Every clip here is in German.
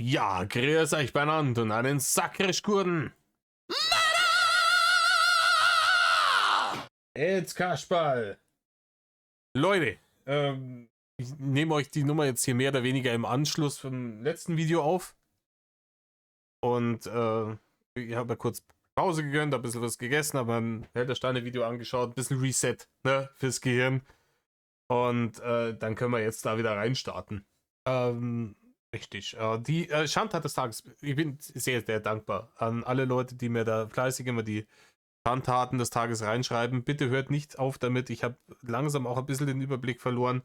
Ja, grüß euch beieinander und einen sakrisch guten. Jetzt Kasperl. Leute, ich nehme euch die Nummer jetzt hier mehr oder weniger im Anschluss vom letzten Video auf. Und ich habe ja kurz Pause gegönnt, ein bisschen was gegessen, habe ein Herr Steine Video angeschaut, ein bisschen Reset, ne, fürs Gehirn. Und dann können wir jetzt da wieder reinstarten. Richtig. Die Schandtat des Tages. Ich bin sehr, sehr dankbar an alle Leute, die mir da fleißig immer die Schandtaten des Tages reinschreiben. Bitte hört nicht auf damit. Ich habe langsam auch ein bisschen den Überblick verloren.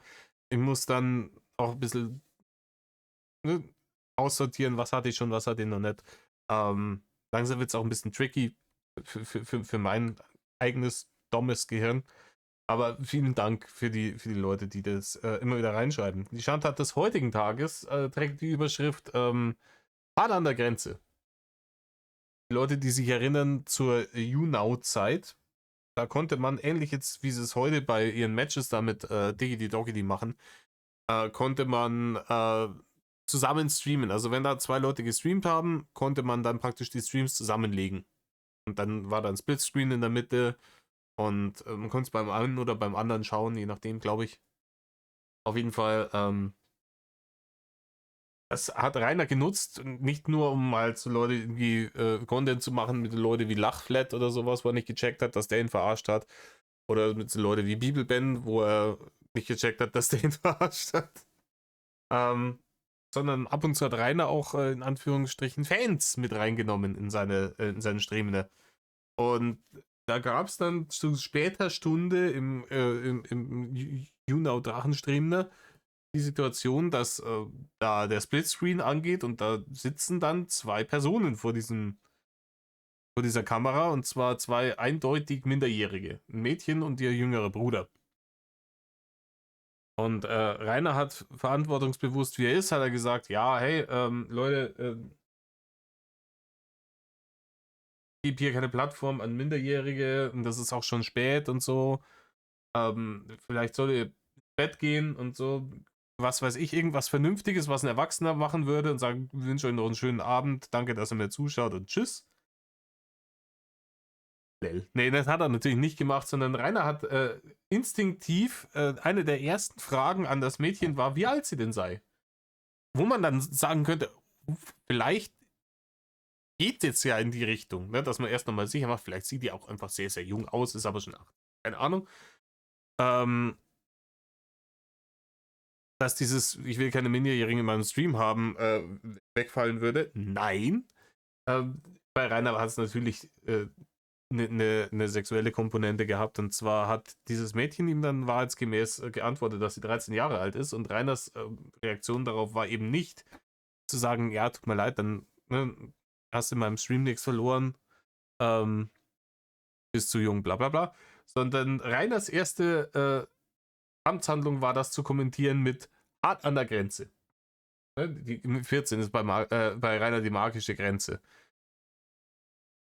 Ich muss dann auch ein bisschen, ne, aussortieren, was hatte ich schon, was hatte ich noch nicht. Langsam wird es auch ein bisschen tricky für mein eigenes dummes Gehirn. Aber vielen Dank für die Leute, die das immer wieder reinschreiben. Die Schandtat des heutigen Tages trägt die Überschrift Hart an der Grenze. Die Leute, die sich erinnern zur YouNow-Zeit, da konnte man, ähnlich jetzt wie sie es heute bei ihren Matches da mit Diggity Doggity machen, konnte man zusammen streamen. Also wenn da zwei Leute gestreamt haben, konnte man dann praktisch die Streams zusammenlegen. Und dann war da ein Splitscreen in der Mitte und man konnte es beim einen oder beim anderen schauen, je nachdem, glaube ich. Auf jeden Fall, das hat Rainer genutzt, nicht nur um halt so Leute irgendwie Content zu machen mit Leuten wie Lachflat oder sowas, wo er nicht gecheckt hat, dass der ihn verarscht hat. Oder mit so Leuten wie Bibelben, wo er nicht gecheckt hat, dass der ihn verarscht hat. Sondern ab und zu hat Rainer auch in Anführungsstrichen Fans mit reingenommen in seine Streamende. Und da gab es dann zu später Stunde im YouNow Drachenstreamende die Situation, dass da der Splitscreen angeht und da sitzen dann zwei Personen vor dieser Kamera, und zwar zwei eindeutig Minderjährige, ein Mädchen und ihr jüngerer Bruder. Und Rainer hat verantwortungsbewusst, wie er ist, hat er gesagt, ja, hey, Leute, gebe hier keine Plattform an Minderjährige und das ist auch schon spät und so. Vielleicht soll ihr ins Bett gehen und so. Was weiß ich, irgendwas Vernünftiges, was ein Erwachsener machen würde und sagen, ich wünsche euch noch einen schönen Abend, danke, dass ihr mir zuschaut und tschüss. Nee, das hat er natürlich nicht gemacht, sondern Rainer hat instinktiv eine der ersten Fragen an das Mädchen war, wie alt sie denn sei. Wo man dann sagen könnte, vielleicht geht jetzt ja in die Richtung, ne, dass man erst nochmal sicher macht, vielleicht sieht die auch einfach sehr, sehr jung aus, ist aber schon 8. Keine Ahnung. Dass dieses, ich will keine Minderjährigen in meinem Stream haben, wegfallen würde. Nein. Bei Rainer hat es natürlich eine sexuelle Komponente gehabt, und zwar hat dieses Mädchen ihm dann wahrheitsgemäß geantwortet, dass sie 13 Jahre alt ist, und Rainers Reaktion darauf war eben nicht zu sagen, ja, tut mir leid, dann hast du in meinem Stream nichts verloren, bist zu jung, bla bla bla, sondern Rainers erste Amtshandlung war das zu kommentieren mit hart an der Grenze. Die 14 ist bei Rainer die magische Grenze.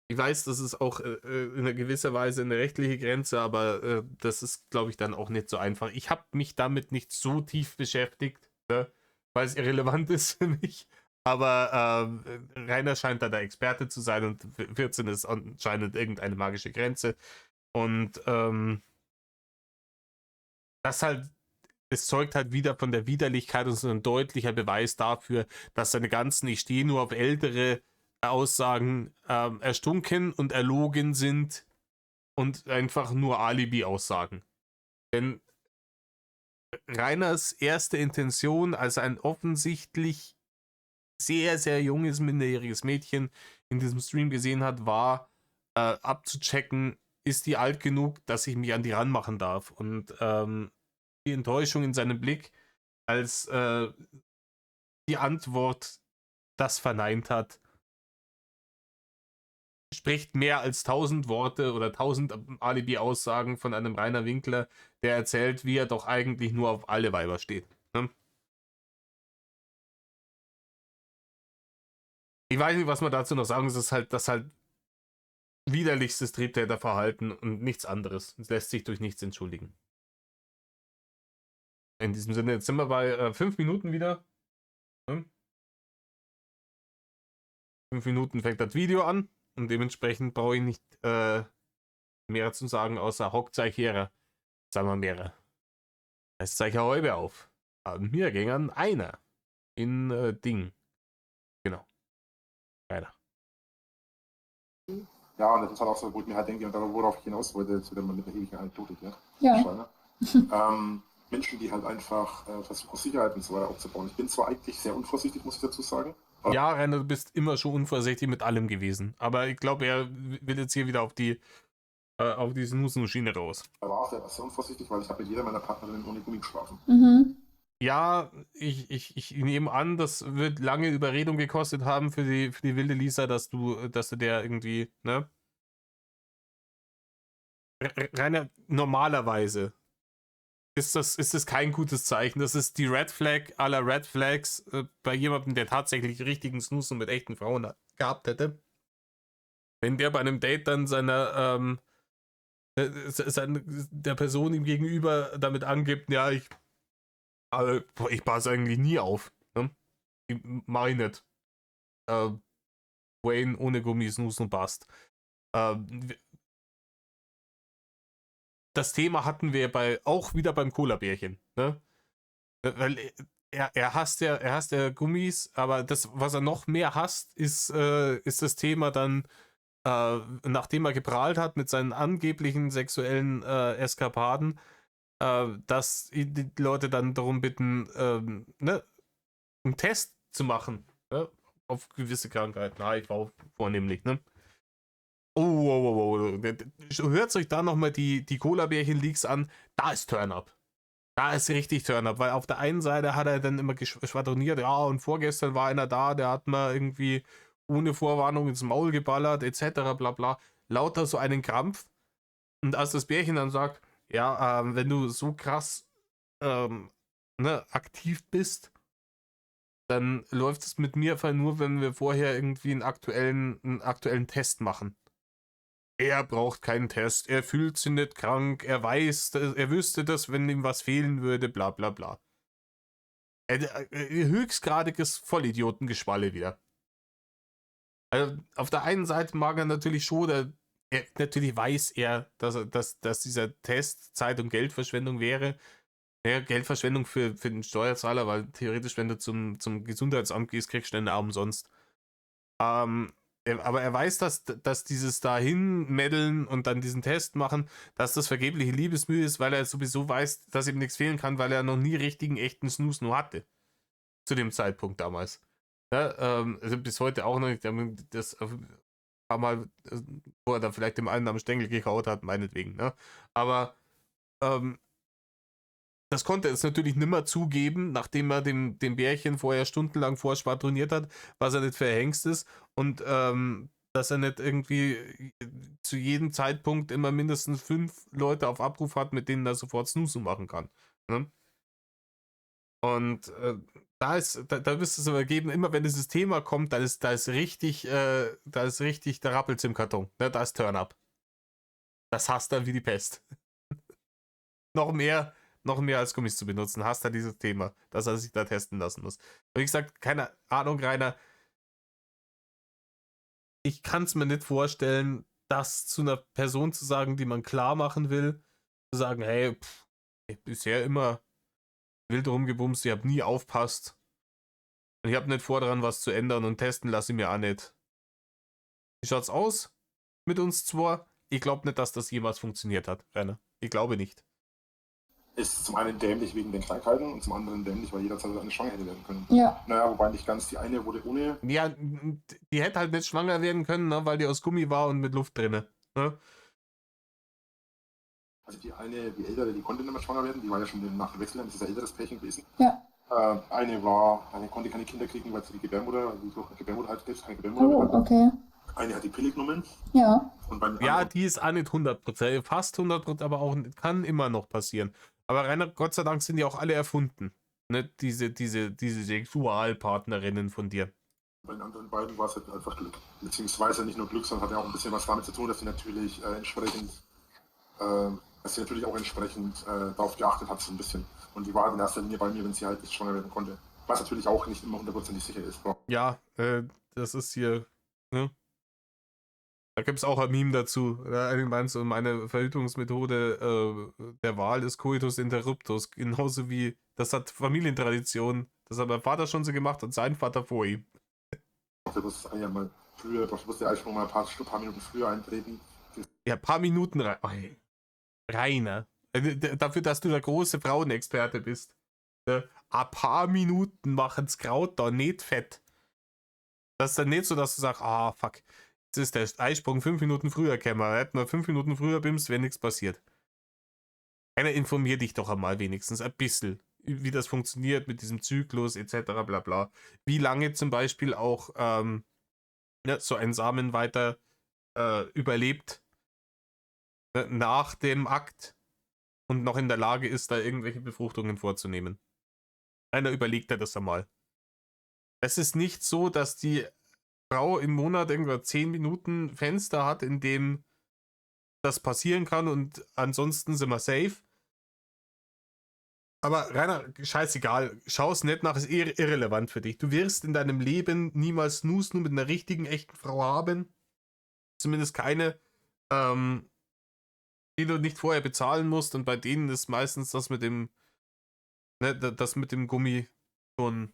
Ich weiß, das ist auch in einer gewisser Weise eine rechtliche Grenze, aber das ist, glaube ich, dann auch nicht so einfach. Ich habe mich damit nicht so tief beschäftigt, ne, weil es irrelevant ist für mich. Aber Rainer scheint da der Experte zu sein, und 14 ist anscheinend irgendeine magische Grenze. Und das halt, es zeugt halt wieder von der Widerlichkeit und ist ein deutlicher Beweis dafür, dass seine ganzen Ich stehe nur auf ältere Aussagen erstunken und erlogen sind und einfach nur Alibi-Aussagen. Denn Rainers erste Intention, als ein offensichtlich sehr, sehr junges, minderjähriges Mädchen in diesem Stream gesehen hat, war abzuchecken, ist die alt genug, dass ich mich an die ranmachen darf. Und die Enttäuschung in seinem Blick, als die Antwort das verneint hat, spricht mehr als 1000 Worte oder 1000 Alibi-Aussagen von einem Rainer Winkler, der erzählt, wie er doch eigentlich nur auf alle Weiber steht. Ne? Ich weiß nicht, was man dazu noch sagen muss. Es ist halt das halt widerlichstes Triebtäterverhalten und nichts anderes. Es lässt sich durch nichts entschuldigen. In diesem Sinne, jetzt sind wir bei 5 Minuten wieder. Ne? 5 Minuten fängt das Video an und dementsprechend brauche ich nicht mehr zu sagen, außer hockt euch her. Sagen wir mehrere. Es zeigt ja halbe auf. Mir ging einer in Ding. Genau. Keiner. Ja, und das ist halt auch so, wo ich mir halt denke, worauf ich hinaus wollte, jetzt wieder mal mit der ewigen Anekdote hier. Ja. Menschen, die halt einfach versuchen, Sicherheit und so weiter aufzubauen. Ich bin zwar eigentlich sehr unvorsichtig, muss ich dazu sagen. Ja, Rainer, du bist immer schon unvorsichtig mit allem gewesen. Aber ich glaube, er will jetzt hier wieder auf die Snoozen-Schiene raus. Aber auch sehr unvorsichtig, weil ich habe mit jeder meiner Partnerinnen ohne Gummi geschlafen. Mhm. Ja, ich nehme an, das wird lange Überredung gekostet haben für die wilde Lisa, dass du der irgendwie, ne? Rainer, normalerweise ist das kein gutes Zeichen. Das ist die Red Flag aller Red Flags bei jemandem, der tatsächlich richtigen Snoozen mit echten Frauen gehabt hätte. Wenn der bei einem Date dann der Person ihm gegenüber damit angibt, ja, ich passe eigentlich nie auf. Ne? Mach ich nicht. Wayne ohne Gummi snoozen passt. Das Thema hatten wir auch wieder beim Cola-Bärchen. Ne? Weil er hasst ja Gummis, aber das, was er noch mehr hasst, ist das Thema dann, nachdem er geprahlt hat mit seinen angeblichen sexuellen Eskapaden, dass die Leute dann darum bitten, ne, einen Test zu machen, ne, auf gewisse Krankheiten, HIV vornehmlich. Ne? Oh. Hört euch da nochmal die Cola-Bärchen-Leaks an, da ist Turn-Up. Da ist richtig Turn-Up, weil auf der einen Seite hat er dann immer schwadroniert, ja, und vorgestern war einer da, der hat mal irgendwie ohne Vorwarnung ins Maul geballert, etc., bla bla. Lauter so einen Krampf. Und als das Bärchen dann sagt, ja, wenn du so krass aktiv bist, dann läuft es mit mir einfach nur, wenn wir vorher irgendwie einen aktuellen Test machen. Er braucht keinen Test, er fühlt sich nicht krank, er weiß, er wüsste das, wenn ihm was fehlen würde, bla bla bla. Höchstgradiges Vollidiotengespalle wieder. Also auf der einen Seite mag er natürlich schon, natürlich weiß er, dass dieser Test Zeit- und Geldverschwendung wäre. Ja, Geldverschwendung für den Steuerzahler, weil theoretisch, wenn du zum Gesundheitsamt gehst, kriegst du den umsonst. Aber er weiß, dass dieses dahin meddeln und dann diesen Test machen, dass das vergebliche Liebesmühe ist, weil er sowieso weiß, dass ihm nichts fehlen kann, weil er noch nie richtigen, echten Snooze nur hatte. Zu dem Zeitpunkt damals. Ja, also bis heute auch noch nicht. Das ein paar Mal, wo er dann vielleicht dem einen am Stängel gekaut hat, meinetwegen. Ne? Aber das konnte er jetzt natürlich nimmer zugeben, nachdem er dem Bärchen vorher stundenlang vorschwadroniert hat, was er nicht für Hengst ist und dass er nicht irgendwie zu jedem Zeitpunkt immer mindestens 5 Leute auf Abruf hat, mit denen er sofort Snooze machen kann. Ne? Und da wirst du es aber geben, immer wenn dieses Thema kommt, da ist richtig der rappelt's im Karton. Ne? Da ist Turn-Up. Das hasst er wie die Pest. noch mehr als Gummis zu benutzen, hasst er dieses Thema, dass er sich da testen lassen muss. Und wie gesagt, keine Ahnung, Rainer. Ich kann es mir nicht vorstellen, das zu einer Person zu sagen, die man klar machen will, zu sagen, hey, bisher immer wild rumgebumst, ich hab nie aufpasst. Und ich hab nicht vor, daran was zu ändern und testen lasse ich mir auch nicht. Wie schaut's aus mit uns zwei? Ich glaube nicht, dass das jemals funktioniert hat, Rainer. Ich glaube nicht. Ist zum einen dämlich wegen den Krankheiten und zum anderen dämlich, weil jederzeit eine schwanger hätte werden können. Ja. Naja, wobei nicht ganz. Die eine wurde ohne. Ja, die hätte halt nicht schwanger werden können, ne, weil die aus Gummi war und mit Luft drinne. Ne? Also die eine, die ältere, die konnte nicht mehr schwanger werden, die war ja schon nach dem Wechsel, das ist ein älteres Pärchen gewesen. Ja. Eine konnte keine Kinder kriegen, weil sie die Gebärmutter, halt keine Gebärmutter Oh, okay. Eine hat die Pille genommen. Ja. Und ja, die ist auch nicht 100%, fast 100%, aber auch kann immer noch passieren. Aber Rainer, Gott sei Dank sind die auch alle erfunden. Ne? Diese Sexualpartnerinnen von dir. Bei den anderen beiden war es halt einfach Glück. Beziehungsweise nicht nur Glück, sondern hat ja auch ein bisschen was damit zu tun, dass sie natürlich entsprechend darauf geachtet hat, so ein bisschen. Und die war in erster Linie bei mir, wenn sie halt nicht schwanger werden konnte. Was natürlich auch nicht immer 100% sicher ist. Ja, das ist hier Ne? Da gibt es auch ein Meme dazu. Einer meint so, meine Verhütungsmethode der Wahl ist Coitus interruptus. Genauso wie, das hat Familientradition. Das hat mein Vater schon so gemacht und sein Vater vor ihm. Du musst eigentlich mal früher, du musst ja eigentlich schon mal ein paar Minuten früher eintreten. Ja, ein paar Minuten Rainer. Dafür, dass du der große Frauenexperte bist. Ne? Ein paar Minuten machen's Kraut da nicht fett. Das ist dann nicht so, dass du sagst, ah, fuck, jetzt ist der Eisprung 5 Minuten früher gekommen. Hätten wir 5 Minuten früher bimst, wäre nichts passiert. Einer informiert dich doch einmal wenigstens ein bisschen, wie das funktioniert mit diesem Zyklus etc. bla bla. Wie lange zum Beispiel auch so ein Samen weiter überlebt nach dem Akt und noch in der Lage ist, da irgendwelche Befruchtungen vorzunehmen. Einer überlegt ja das einmal. Es ist nicht so, dass die Frau im Monat irgendwo 10 Minuten Fenster hat, in dem das passieren kann und ansonsten sind wir safe. Aber Rainer, scheißegal, schau es nicht nach, ist irrelevant für dich. Du wirst in deinem Leben niemals Snooze nur mit einer richtigen, echten Frau haben. Zumindest keine, die du nicht vorher bezahlen musst. Und bei denen ist meistens das mit dem, ne, das mit dem Gummi schon,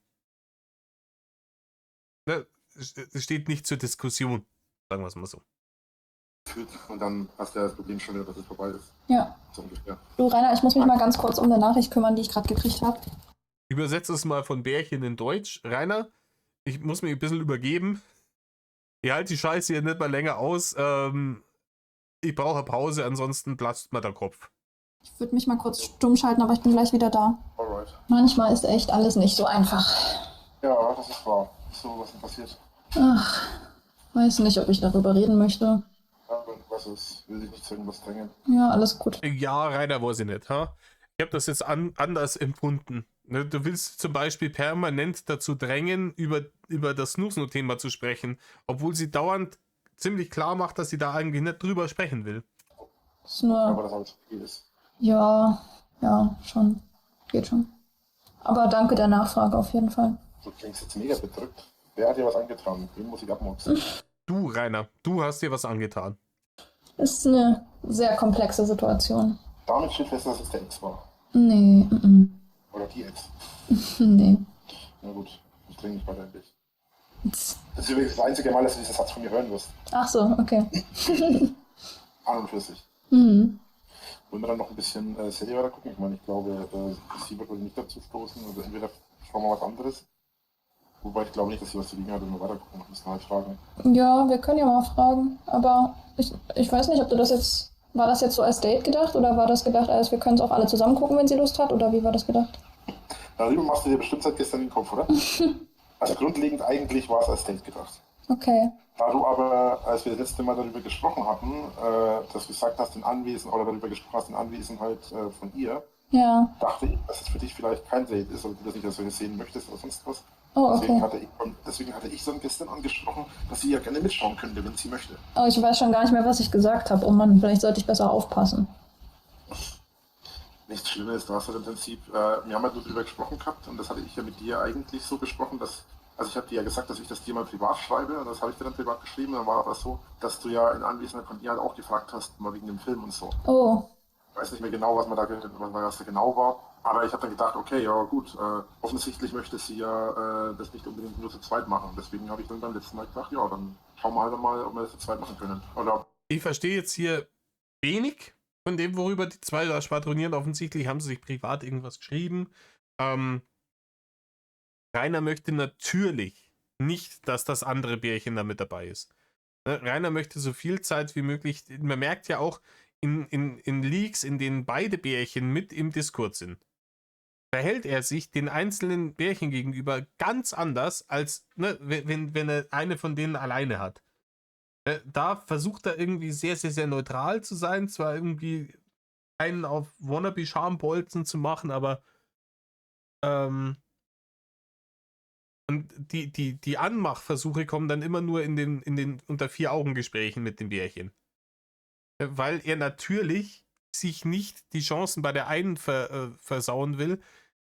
ne, es steht nicht zur Diskussion. Sagen wir es mal so. Und dann hast du ja das Problem schon wieder, dass es vorbei ist. Ja. So ungefähr. Du, Rainer, ich muss mich mal ganz kurz um eine Nachricht kümmern, die ich gerade gekriegt habe. Ich übersetze es mal von Bärchen in Deutsch. Rainer, ich muss mich ein bisschen übergeben. Ich halte die Scheiße hier nicht mal länger aus. Ich brauche Pause, ansonsten platzt mir der Kopf. Ich würde mich mal kurz stumm schalten, aber ich bin gleich wieder da. Alright. Manchmal ist echt alles nicht so einfach. Ja, das ist wahr. So, was denn passiert? Ach, weiß nicht, ob ich darüber reden möchte. Ja, was ist? Will dich nicht zu irgendwas drängen? Ja, alles gut. Ja, Rainer, weiß ich nicht. Ha? Ich habe das jetzt anders empfunden. Ne, du willst zum Beispiel permanent dazu drängen, über das Snooze-Thema zu sprechen, obwohl sie dauernd ziemlich klar macht, dass sie da eigentlich nicht drüber sprechen will. Ist nur, Aber das alles viel ist. ja, schon. Geht schon. Aber danke der Nachfrage auf jeden Fall. Du klingst jetzt mega bedrückt. Wer hat dir was angetan? Wen muss ich abmurksen? Du, Rainer, du hast dir was angetan. Ist eine sehr komplexe Situation. Damit steht fest, dass es der Ex war. Nee, Oder die Ex. nee. Na gut, ich dringe nicht weiter in dich. Das ist übrigens das einzige Mal, dass du diesen Satz von mir hören wirst. Ach so, okay. An und für sich. Mhm. Wollen wir dann noch ein bisschen Serie weiter gucken? Ich meine, ich glaube, sie wird wohl nicht dazu stoßen. Also entweder schauen wir was anderes. Wobei ich glaube nicht, dass sie was zu liegen hat, wenn wir weiter gucken. Müssen wir halt fragen. Ja, wir können ja mal fragen. Aber ich weiß nicht, ob du das jetzt... War das jetzt so als Date gedacht oder war das gedacht, als wir können es auch alle zusammen gucken, wenn sie Lust hat? Oder wie war das gedacht? Darüber machst du dir bestimmt seit gestern den Kopf, oder? Also grundlegend eigentlich war es als Date gedacht. Okay. Da du aber, als wir das letzte Mal darüber gesprochen hatten, dass du gesagt hast, in Anwesenheit, oder darüber gesprochen hast, in Anwesenheit von ihr, Ja. dachte ich, dass es für dich vielleicht kein Date ist, oder du das nicht als solches sehen möchtest oder sonst was. Oh, Deswegen okay. hatte ich dann gestern angesprochen, dass sie ja gerne mitschauen könnte, wenn sie möchte. Oh, ich weiß schon gar nicht mehr, was ich gesagt habe. Oh Mann, vielleicht sollte ich besser aufpassen. Nichts Schlimmes, du hast halt im Prinzip, wir haben halt nur darüber gesprochen gehabt und das hatte ich ja mit dir eigentlich so besprochen, dass, also ich habe dir ja gesagt, dass ich das dir mal privat schreibe und das habe ich dir dann privat geschrieben, dann war aber so, dass du ja in Anwesenheit von ihr halt auch gefragt hast, mal wegen dem Film und so. Oh, Ich weiß nicht mehr genau, was da genau war, aber ich habe dann gedacht, okay, ja gut, offensichtlich möchte sie ja das nicht unbedingt nur zu zweit machen, deswegen habe ich dann beim letzten Mal gedacht, ja, dann schauen wir halt mal, ob wir das zu zweit machen können. Oder Ich verstehe jetzt hier wenig von dem, worüber die zwei da schwadronieren. Offensichtlich haben sie sich privat irgendwas geschrieben. Rainer möchte natürlich nicht, dass das andere Bärchen da mit dabei ist. Ne? Rainer möchte so viel Zeit wie möglich. Man merkt ja auch in Leaks, in denen beide Bärchen mit im Discord sind, verhält er sich den einzelnen Bärchen gegenüber ganz anders, als ne, wenn er eine von denen alleine hat. Da versucht er irgendwie sehr, sehr, sehr neutral zu sein, zwar irgendwie einen auf Wannabe-Schambolzen zu machen, aber und die Anmachversuche kommen dann immer nur in den unter 4-Augen-Gesprächen mit den Bärchen. Weil er natürlich sich nicht die Chancen bei der einen versauen will,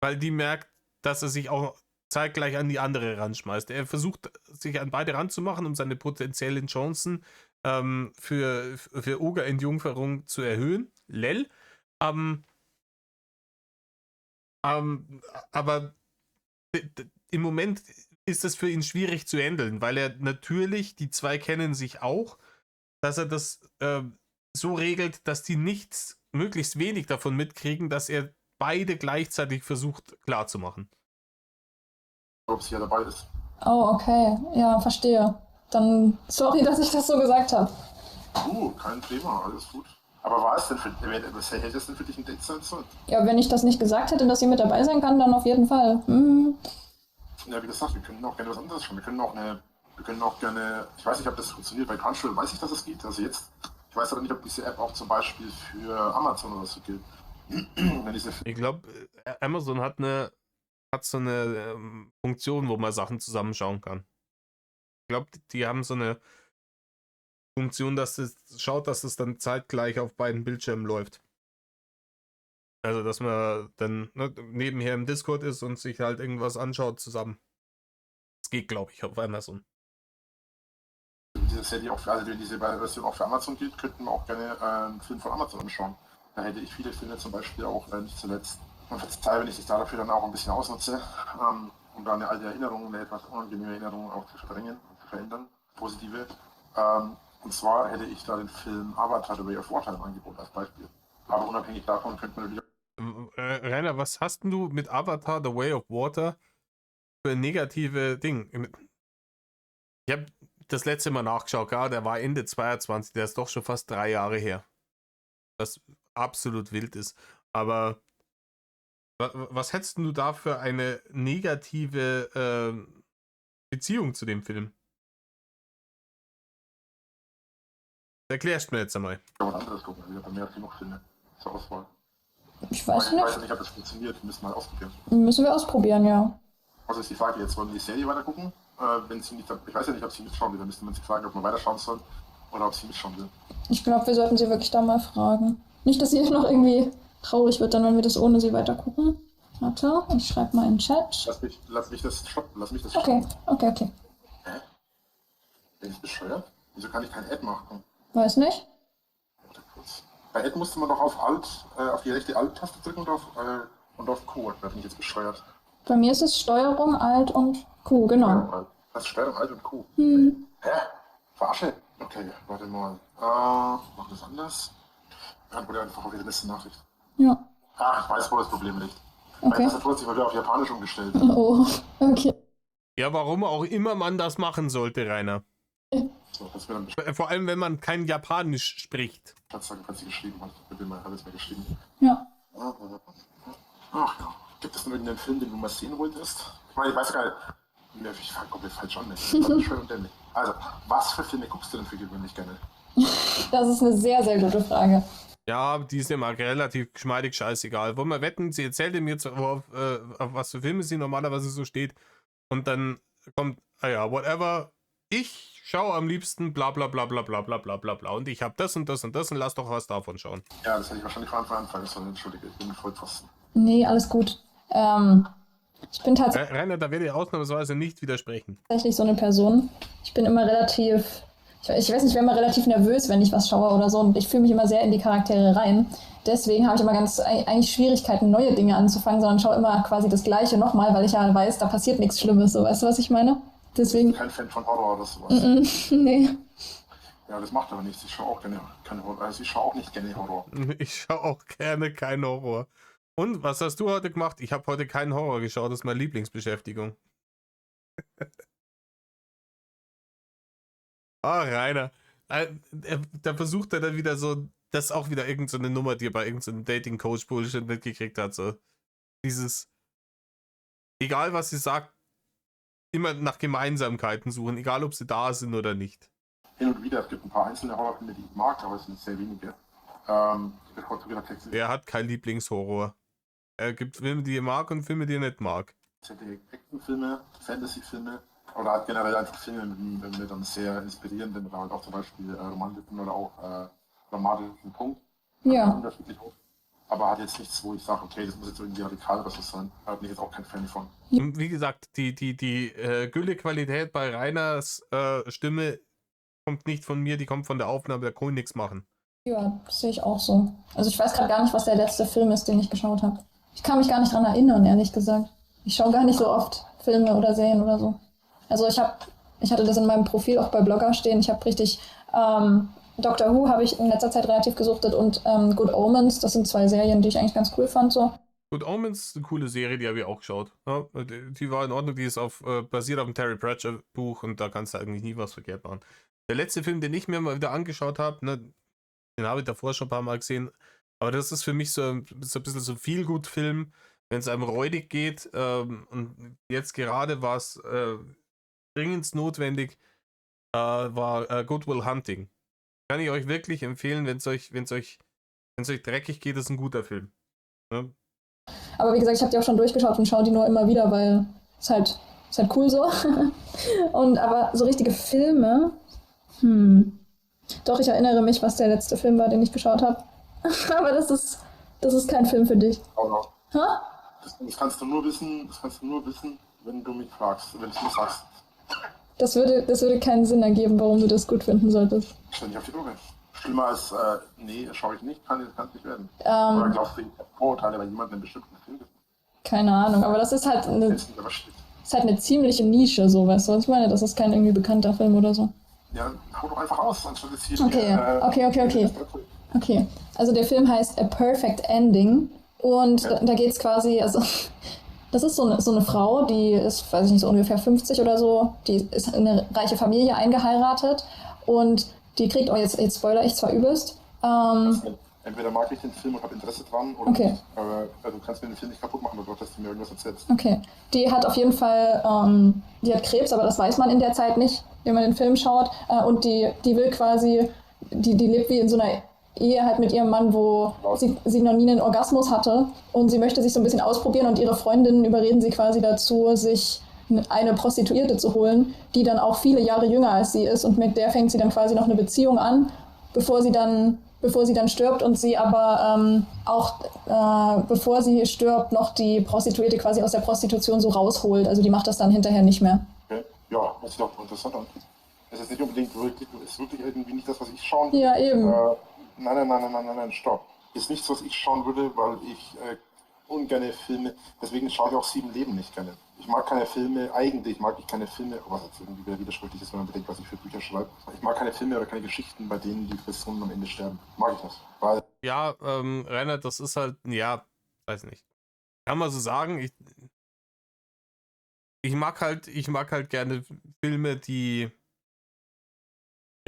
weil die merkt, dass er sich auch zeitgleich an die andere ranschmeißt. Er versucht, sich an beide ranzumachen, um seine potenziellen Chancen für Oger-Entjungferung zu erhöhen. Lel. Aber im Moment ist es für ihn schwierig zu handeln, weil er natürlich, die zwei kennen sich auch, dass er das so regelt, dass die nichts, möglichst wenig davon mitkriegen, dass er beide gleichzeitig versucht klarzumachen. Ob sie ja dabei ist. Oh, okay. Ja, verstehe. Dann sorry, dass ich das so gesagt habe. Kein Thema, alles gut. Aber war es denn was hält es denn für dich ein Date sein sollen? Ja, wenn ich das nicht gesagt hätte, dass sie mit dabei sein kann, dann auf jeden Fall. Ja, wie gesagt, wir können auch gerne was anderes schauen. Wir können auch gerne, ich weiß nicht, ob das funktioniert, bei Crunchyroll weiß ich, dass es geht. Also jetzt, ich weiß aber nicht, ob diese App auch zum Beispiel für Amazon oder so gilt. Ich glaube, Amazon hat so eine Funktion, wo man Sachen zusammenschauen kann. Ich glaube, die haben so eine Funktion, dass es schaut, dass es dann zeitgleich auf beiden Bildschirmen läuft. Also, dass man dann nebenher im Discord ist und sich halt irgendwas anschaut zusammen. Das geht, glaube ich, auf Amazon. Diese Serie auch also wenn diese Version auch für Amazon gilt, könnten wir auch gerne einen Film von Amazon anschauen. Da hätte ich viele Filme zum Beispiel auch nicht zuletzt. Man verzeiht, wenn ich sich dafür dann auch ein bisschen ausnutze, um da eine alte Erinnerung, eine etwas unangenehme Erinnerung auch zu verdrängen und zu verändern, positive. Und zwar hätte ich da den Film Avatar The Way of Water im Angebot als Beispiel. Aber unabhängig davon könnte man natürlich... Rainer, was hast denn du mit Avatar The Way of Water für negative Dinge? Ich habe das letzte Mal nachgeschaut, der war Ende 22, der ist doch schon fast 3 Jahre her. Was absolut wild ist. Aber was hättest du da für eine negative Beziehung zu dem Film? Erklärst mir jetzt einmal. Ich kann was anderes gucken, ich habe mehr als genug Filme zur Auswahl. Ich weiß Ich nicht. weiß nicht, ob das funktioniert, müssen wir mal ausprobieren. Müssen wir ausprobieren, ja. Also ist die Frage jetzt, wollen wir die Serie weiter gucken? Wenn sie nicht, ich weiß ja nicht, ob sie mitschauen will, dann müsste man sie fragen, ob man weiterschauen soll oder ob sie mitschauen will. Ich glaube, wir sollten sie wirklich da mal fragen. Nicht, dass sie noch irgendwie traurig wird, dann wenn wir das ohne sie weiter gucken. Warte, ich schreibe mal in den Chat. Lass mich das stoppen. Okay. Hä? Bin ich bescheuert? Wieso kann ich kein Ad machen? Weiß nicht. Warte kurz. Bei Ad musste man doch auf Alt, auf die rechte Alt-Taste drücken und auf Q. Da bin ich jetzt bescheuert. Bei mir ist es Steuerung, Alt und Q, genau. Was ist Steuerung, Alt und Q? Hä? Verarsche? Okay, warte mal. Machen wir das anders? Antworte einfach auf die letzte Nachricht. Ja. Ich weiß, wo das Problem liegt. Okay. Meine Tastatur hat sich mal wieder auf Japanisch umgestellt. Oh, okay. Ja, warum auch immer man das machen sollte, Rainer. So, das wäre dann Vor allem, wenn man kein Japanisch spricht. sagen, falls sie geschrieben hat. Hat es mir geschrieben. Ja. Ach ja. Gibt es noch irgendeinen Film, den du mal sehen wolltest? Ich meine, ich weiß gar nicht. Ich fange komplett falsch an. Also, was für Filme guckst du denn für gewöhnlich gerne? Das ist eine sehr, sehr gute Frage. Ja, die ist ja mal relativ geschmeidig scheißegal. Wollen wir wetten, sie erzählt ihm jetzt, auf was für Filme sie normalerweise so steht. Und dann kommt, whatever. Ich schaue am liebsten bla bla bla bla bla bla bla bla bla. Und ich habe das und das und das und lass doch was davon schauen. Ja, das hätte ich wahrscheinlich von Anfang an fragen sollen. Entschuldige, ich bin voll Pfosten. Nee, alles gut. Ich bin Rainer, da werde ich ausnahmsweise nicht widersprechen. tatsächlich so eine Person. Ich bin immer relativ, ich weiß nicht, ich bin immer relativ nervös, wenn ich was schaue oder so. Und ich fühle mich immer sehr in die Charaktere rein. Deswegen habe ich immer eigentlich Schwierigkeiten, neue Dinge anzufangen, sondern schaue immer quasi das Gleiche nochmal, weil ich ja weiß, da passiert nichts Schlimmes. So, weißt du, was ich meine? Deswegen. Ich bin kein Fan von Horror oder sowas. Nee. Ja, das macht aber nichts. Ich schaue auch gerne kein Horror. Also ich schaue auch nicht gerne Horror. Ich schaue auch gerne keinen Horror. Und was hast du heute gemacht? Ich habe heute keinen Horror geschaut, das ist meine Lieblingsbeschäftigung. Rainer. Da versucht er dann wieder so, das ist auch wieder irgendeine Nummer, die er bei irgendeinem Dating-Coach-Bullshit mitgekriegt hat. So. Dieses, egal was sie sagt, immer nach Gemeinsamkeiten suchen, egal ob sie da sind oder nicht. Hin und wieder, es gibt ein paar einzelne Horrorfilme, die ich mag, aber es sind sehr wenige. Er hat keinen Lieblingshorror. Er gibt Filme, die er mag und Filme, die er nicht mag. Actionfilme, Fantasyfilme oder halt generell einfach Filme mit einem sehr inspirierenden oder halt auch zum Beispiel romantischen oder auch dramatischen Punkt. Ja. Unterschiedlich hoch. aber hat jetzt nichts, wo ich sage, okay, das muss jetzt irgendwie radikal oder so sein. Da bin ich jetzt auch kein Fan von. Und wie gesagt, die Gülle-Qualität bei Rainers Stimme kommt nicht von mir, die kommt von der Aufnahme, da kann ich nichts machen. Ja, das sehe ich auch so. Also ich weiß gerade gar nicht, was der letzte Film ist, den ich geschaut habe. Ich kann mich gar nicht dran erinnern, ehrlich gesagt. Ich schaue gar nicht so oft Filme oder Serien oder so. Also ich hatte das in meinem Profil auch bei Blogger stehen. Ich habe richtig Doctor Who habe ich in letzter Zeit relativ gesuchtet und Good Omens. Das sind 2 Serien, die ich eigentlich ganz cool fand. So. Good Omens ist eine coole Serie, die habe ich auch geschaut. Ja, die war in Ordnung, die ist basiert auf dem Terry Pratchett Buch und da kannst du eigentlich nie was verkehrt machen. Der letzte Film, den ich mir mal wieder angeschaut habe, ne, den habe ich davor schon ein paar Mal gesehen, aber das ist für mich so ein bisschen so ein Feel-Good-Film, wenn es einem räudig geht und jetzt gerade war es dringend notwendig, war Good Will Hunting. Kann ich euch wirklich empfehlen, wenn es euch dreckig geht, ist ein guter Film. Ne? Aber wie gesagt, ich habe die auch schon durchgeschaut und schaue die nur immer wieder, weil es halt cool so. Und aber so richtige Filme, doch, ich erinnere mich, was der letzte Film war, den ich geschaut habe. Aber das ist kein Film für dich. Auch Ha? das kannst du nur wissen, wenn du mich fragst, wenn du es mir sagst. Das würde keinen Sinn ergeben, warum du das gut finden solltest. Stell dich auf die Probe. Schlimmer als, nee, schaue ich nicht, kann es nicht werden. Oder glaubst du, ich habe Vorurteile, weil jemand einen bestimmten Film gibt? Keine Ahnung, aber das ist halt eine ziemliche Nische, so, weißt du, was ich meine? Das ist kein irgendwie bekannter Film oder so. Ja, hau doch einfach aus, anstatt jetzt hier... Okay, also der Film heißt A Perfect Ending und da geht es quasi, also das ist so eine Frau, die ist, weiß ich nicht, so ungefähr 50 oder so, die ist in eine reiche Familie eingeheiratet und die kriegt, jetzt spoiler ich zwar übelst. Entweder mag ich den Film und habe Interesse dran oder nicht, aber du kannst mir den Film nicht kaputt machen, dadurch, dass du mir irgendwas erzählst. Okay, die hat auf jeden Fall, die hat Krebs, aber das weiß man in der Zeit nicht, wenn man den Film schaut. Und die will quasi, die lebt wie in so einer Ehe halt mit ihrem Mann, wo sie noch nie einen Orgasmus hatte und sie möchte sich so ein bisschen ausprobieren und ihre Freundinnen überreden sie quasi dazu, sich eine Prostituierte zu holen, die dann auch viele Jahre jünger als sie ist und mit der fängt sie dann quasi noch eine Beziehung an, bevor sie dann stirbt und sie aber bevor sie stirbt, noch die Prostituierte quasi aus der Prostitution so rausholt. Also die macht das dann hinterher nicht mehr. Okay. Ja, das ist auch interessant an. Es ist nicht unbedingt wirklich, ist wirklich irgendwie nicht das, was ich schauen würde. Ja, eben. Nein, stopp. Ist nichts, was ich schauen würde, weil ich ungerne Filme, deswegen schaue ich auch 7 Leben nicht gerne. Ich mag keine Filme, eigentlich mag ich keine Filme, was jetzt irgendwie wieder widersprüchlich ist, wenn man bedenkt, was ich für Bücher schreibe. Ich mag keine Filme oder keine Geschichten, bei denen die Personen am Ende sterben. Mag ich nicht. Weil ja, Rainer, das ist halt, ja, weiß nicht. Kann man so sagen, ich mag halt gerne Filme, die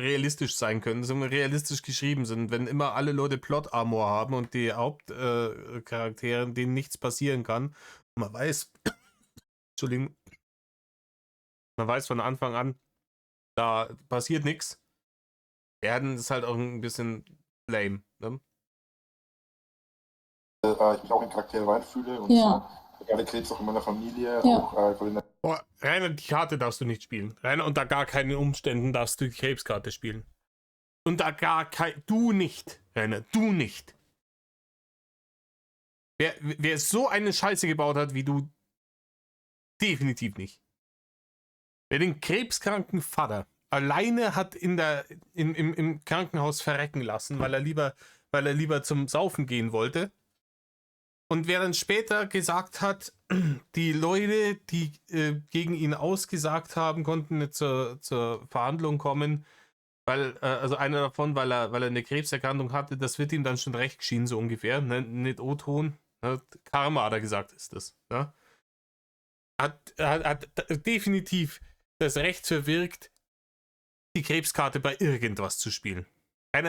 realistisch sein können, so realistisch geschrieben sind, wenn immer alle Leute Plot-Armor haben und die Hauptcharaktere, denen nichts passieren kann. Und man weiß, Entschuldigung, man weiß von Anfang an, da passiert nichts. Werden ist halt auch ein bisschen lame, ne? Ich mich auch in Charaktere reinfühle und gerade Krebs auch in meiner Familie, auch Boah, Rainer, die Karte darfst du nicht spielen. Rainer, unter gar keinen Umständen darfst du die Krebskarte spielen. Du nicht, Rainer, du nicht. Wer so eine Scheiße gebaut hat wie du, definitiv nicht. Wer den krebskranken Vater alleine hat im Krankenhaus verrecken lassen, weil er lieber zum Saufen gehen wollte. Und wer dann später gesagt hat, die Leute, die gegen ihn ausgesagt haben, konnten nicht zur Verhandlung kommen, also einer davon, weil er eine Krebserkrankung hatte, das wird ihm dann schon recht geschieden, so ungefähr, ne? Nicht O-Ton, ne? Karma hat er gesagt, ist das. Ne? Hat definitiv das Recht verwirkt, die Krebskarte bei irgendwas zu spielen.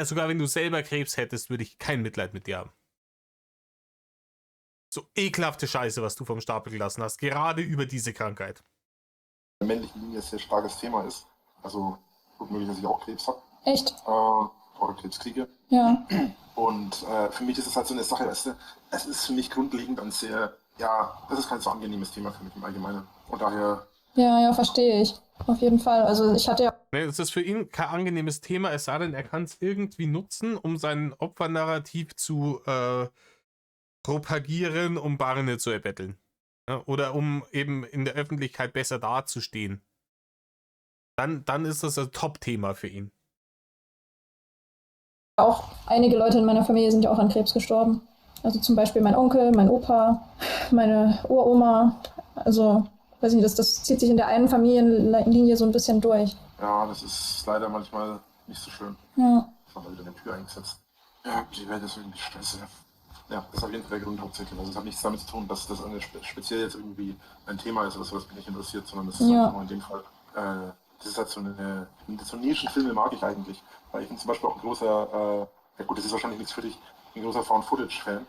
Sogar wenn du selber Krebs hättest, würde ich kein Mitleid mit dir haben. So ekelhafte Scheiße, was du vom Stapel gelassen hast, gerade über diese Krankheit. Der männlichen Linie ein sehr starkes Thema ist. Also gut möglich, dass ich auch Krebs habe. Echt? Oder Krebs kriege. Ja. Und für mich ist es halt so eine Sache, weißt du, es ist für mich grundlegend ein sehr, das ist kein so angenehmes Thema für mich im Allgemeinen. Und daher... Ja, verstehe ich. Auf jeden Fall. Also ich hatte ja... Nee, das ist für ihn kein angenehmes Thema, es sei denn, er kann es irgendwie nutzen, um sein Opfernarrativ zu propagieren, um Barne zu erbetteln. Ja, oder um eben in der Öffentlichkeit besser dazustehen. Dann ist das ein Top-Thema für ihn. Auch einige Leute in meiner Familie sind ja auch an Krebs gestorben. Also zum Beispiel mein Onkel, mein Opa, meine Uroma. Also, weiß nicht, das zieht sich in der einen Familienlinie so ein bisschen durch. Ja, das ist leider manchmal nicht so schön. Ja. Ich habe wieder eine Tür eingesetzt. Ja, die Welt ist irgendwie scheiße. Ja, das ist auf jeden Fall der Grund hauptsächlich. Also es hat nichts damit zu tun, dass das speziell jetzt irgendwie ein Thema ist oder so, was mich nicht interessiert, sondern das ist einfach nur in dem Fall. Das ist halt so so Nischenfilme mag ich eigentlich. Weil ich bin zum Beispiel auch ein großer, ja gut, das ist wahrscheinlich nichts für dich, ein großer Found-Footage-Fan.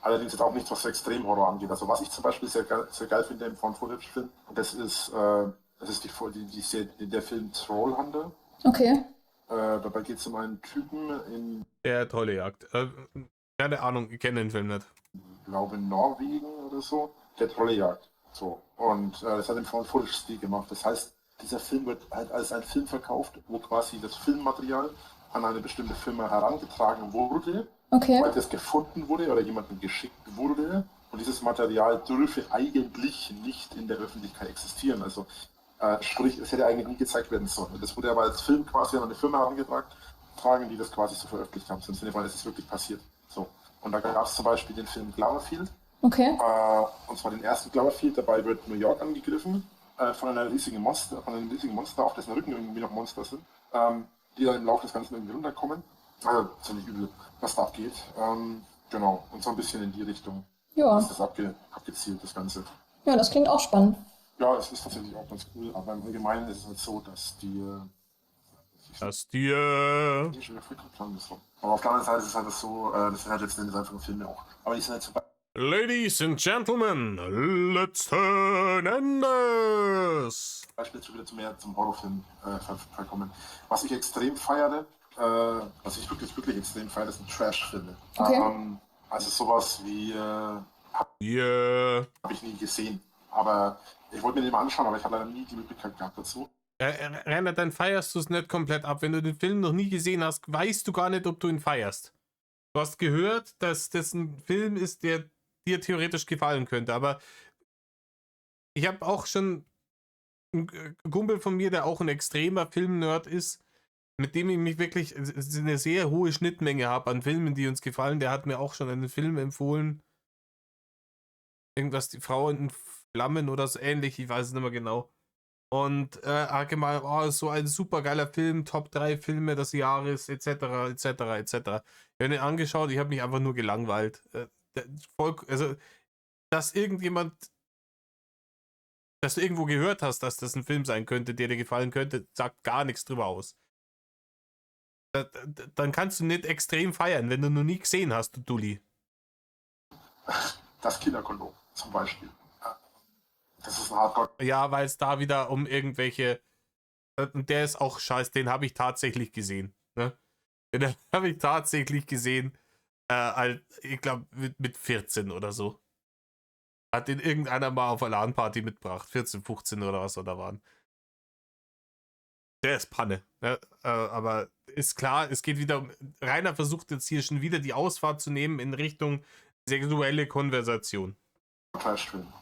Allerdings jetzt auch nichts, was so Extremhorror angeht. Also was ich zum Beispiel sehr geil finde im Found-Footage-Film, das ist der Film Trollhunter. Okay. Dabei geht es um einen Typen in... Der Trollejagd. Keine Ahnung, ich kenne den Film nicht. Ich glaube Norwegen oder so. Der Trollejagd. So. Und das hat im Found-Footage-Stil gemacht. Das heißt, dieser Film wird halt als ein Film verkauft, wo quasi das Filmmaterial an eine bestimmte Firma herangetragen wurde, weil das gefunden wurde oder jemandem geschickt wurde. Und dieses Material dürfe eigentlich nicht in der Öffentlichkeit existieren. Also sprich, es hätte eigentlich nie gezeigt werden sollen. Das wurde aber als Film quasi an eine Firma herangetragen, die das quasi so veröffentlicht haben. Im Sinne von, es ist wirklich passiert. So. Und da gab es zum Beispiel den Film Cloverfield. Okay. Und zwar den ersten Cloverfield. Dabei wird New York angegriffen von einem riesigen Monster, auf dessen Rücken irgendwie noch Monster sind, die dann im Laufe des Ganzen irgendwie runterkommen. Also ziemlich übel, was da abgeht. Genau, und so ein bisschen in die Richtung ist das abgezielt, das Ganze. Ja, das klingt auch spannend. Ja, es ist tatsächlich auch ganz cool, aber im Allgemeinen ist es halt so, dass die... Schon wieder aber auf der anderen Seite ist es halt so, das sind halt letzten Endes einfach Filme auch. Aber die sind halt so... Ladies and Gentlemen, letzten Endes. Beispiel wieder zum Horrorfilm verkommen. Was ich extrem feiere, was ich wirklich extrem feiere, sind Trash-Filme. Okay. Also sowas wie habe ich nie gesehen. Aber ich wollte mir den mal anschauen, aber ich habe leider nie die Möglichkeit gehabt dazu. Rainer, dann feierst du es nicht komplett ab. Wenn du den Film noch nie gesehen hast, weißt du gar nicht, ob du ihn feierst. Du hast gehört, dass das ein Film ist, der dir theoretisch gefallen könnte, aber ich habe auch schon einen Kumpel von mir, der auch ein extremer Film-Nerd ist, mit dem ich mich wirklich eine sehr hohe Schnittmenge habe an Filmen, die uns gefallen. Der hat mir auch schon einen Film empfohlen. Irgendwas, die Frau in Flammen oder so ähnlich, ich weiß es nicht mehr genau. Und hat gemeint, oh, so ein super geiler Film, Top 3 Filme des Jahres, etc., etc., etc. Ich habe ihn angeschaut, ich habe mich einfach nur gelangweilt. Also, dass du irgendwo gehört hast, dass das ein Film sein könnte, der dir gefallen könnte, sagt gar nichts drüber aus. Dann kannst du nicht extrem feiern, wenn du noch nie gesehen hast, du Dulli. Das Kinderkondom zum Beispiel. Das ist ein Hardcore. Ja, weil es da wieder um irgendwelche... Und der ist auch scheiße, den habe ich tatsächlich gesehen. Ne? Den habe ich tatsächlich gesehen, ich glaube mit 14 oder so. Hat den irgendeiner mal auf einer LAN-Party mitgebracht. 14, 15 oder was da waren. Der ist Panne. Ne? Aber ist klar, es geht wieder um... Rainer versucht jetzt hier schon wieder die Ausfahrt zu nehmen in Richtung sexuelle Konversation.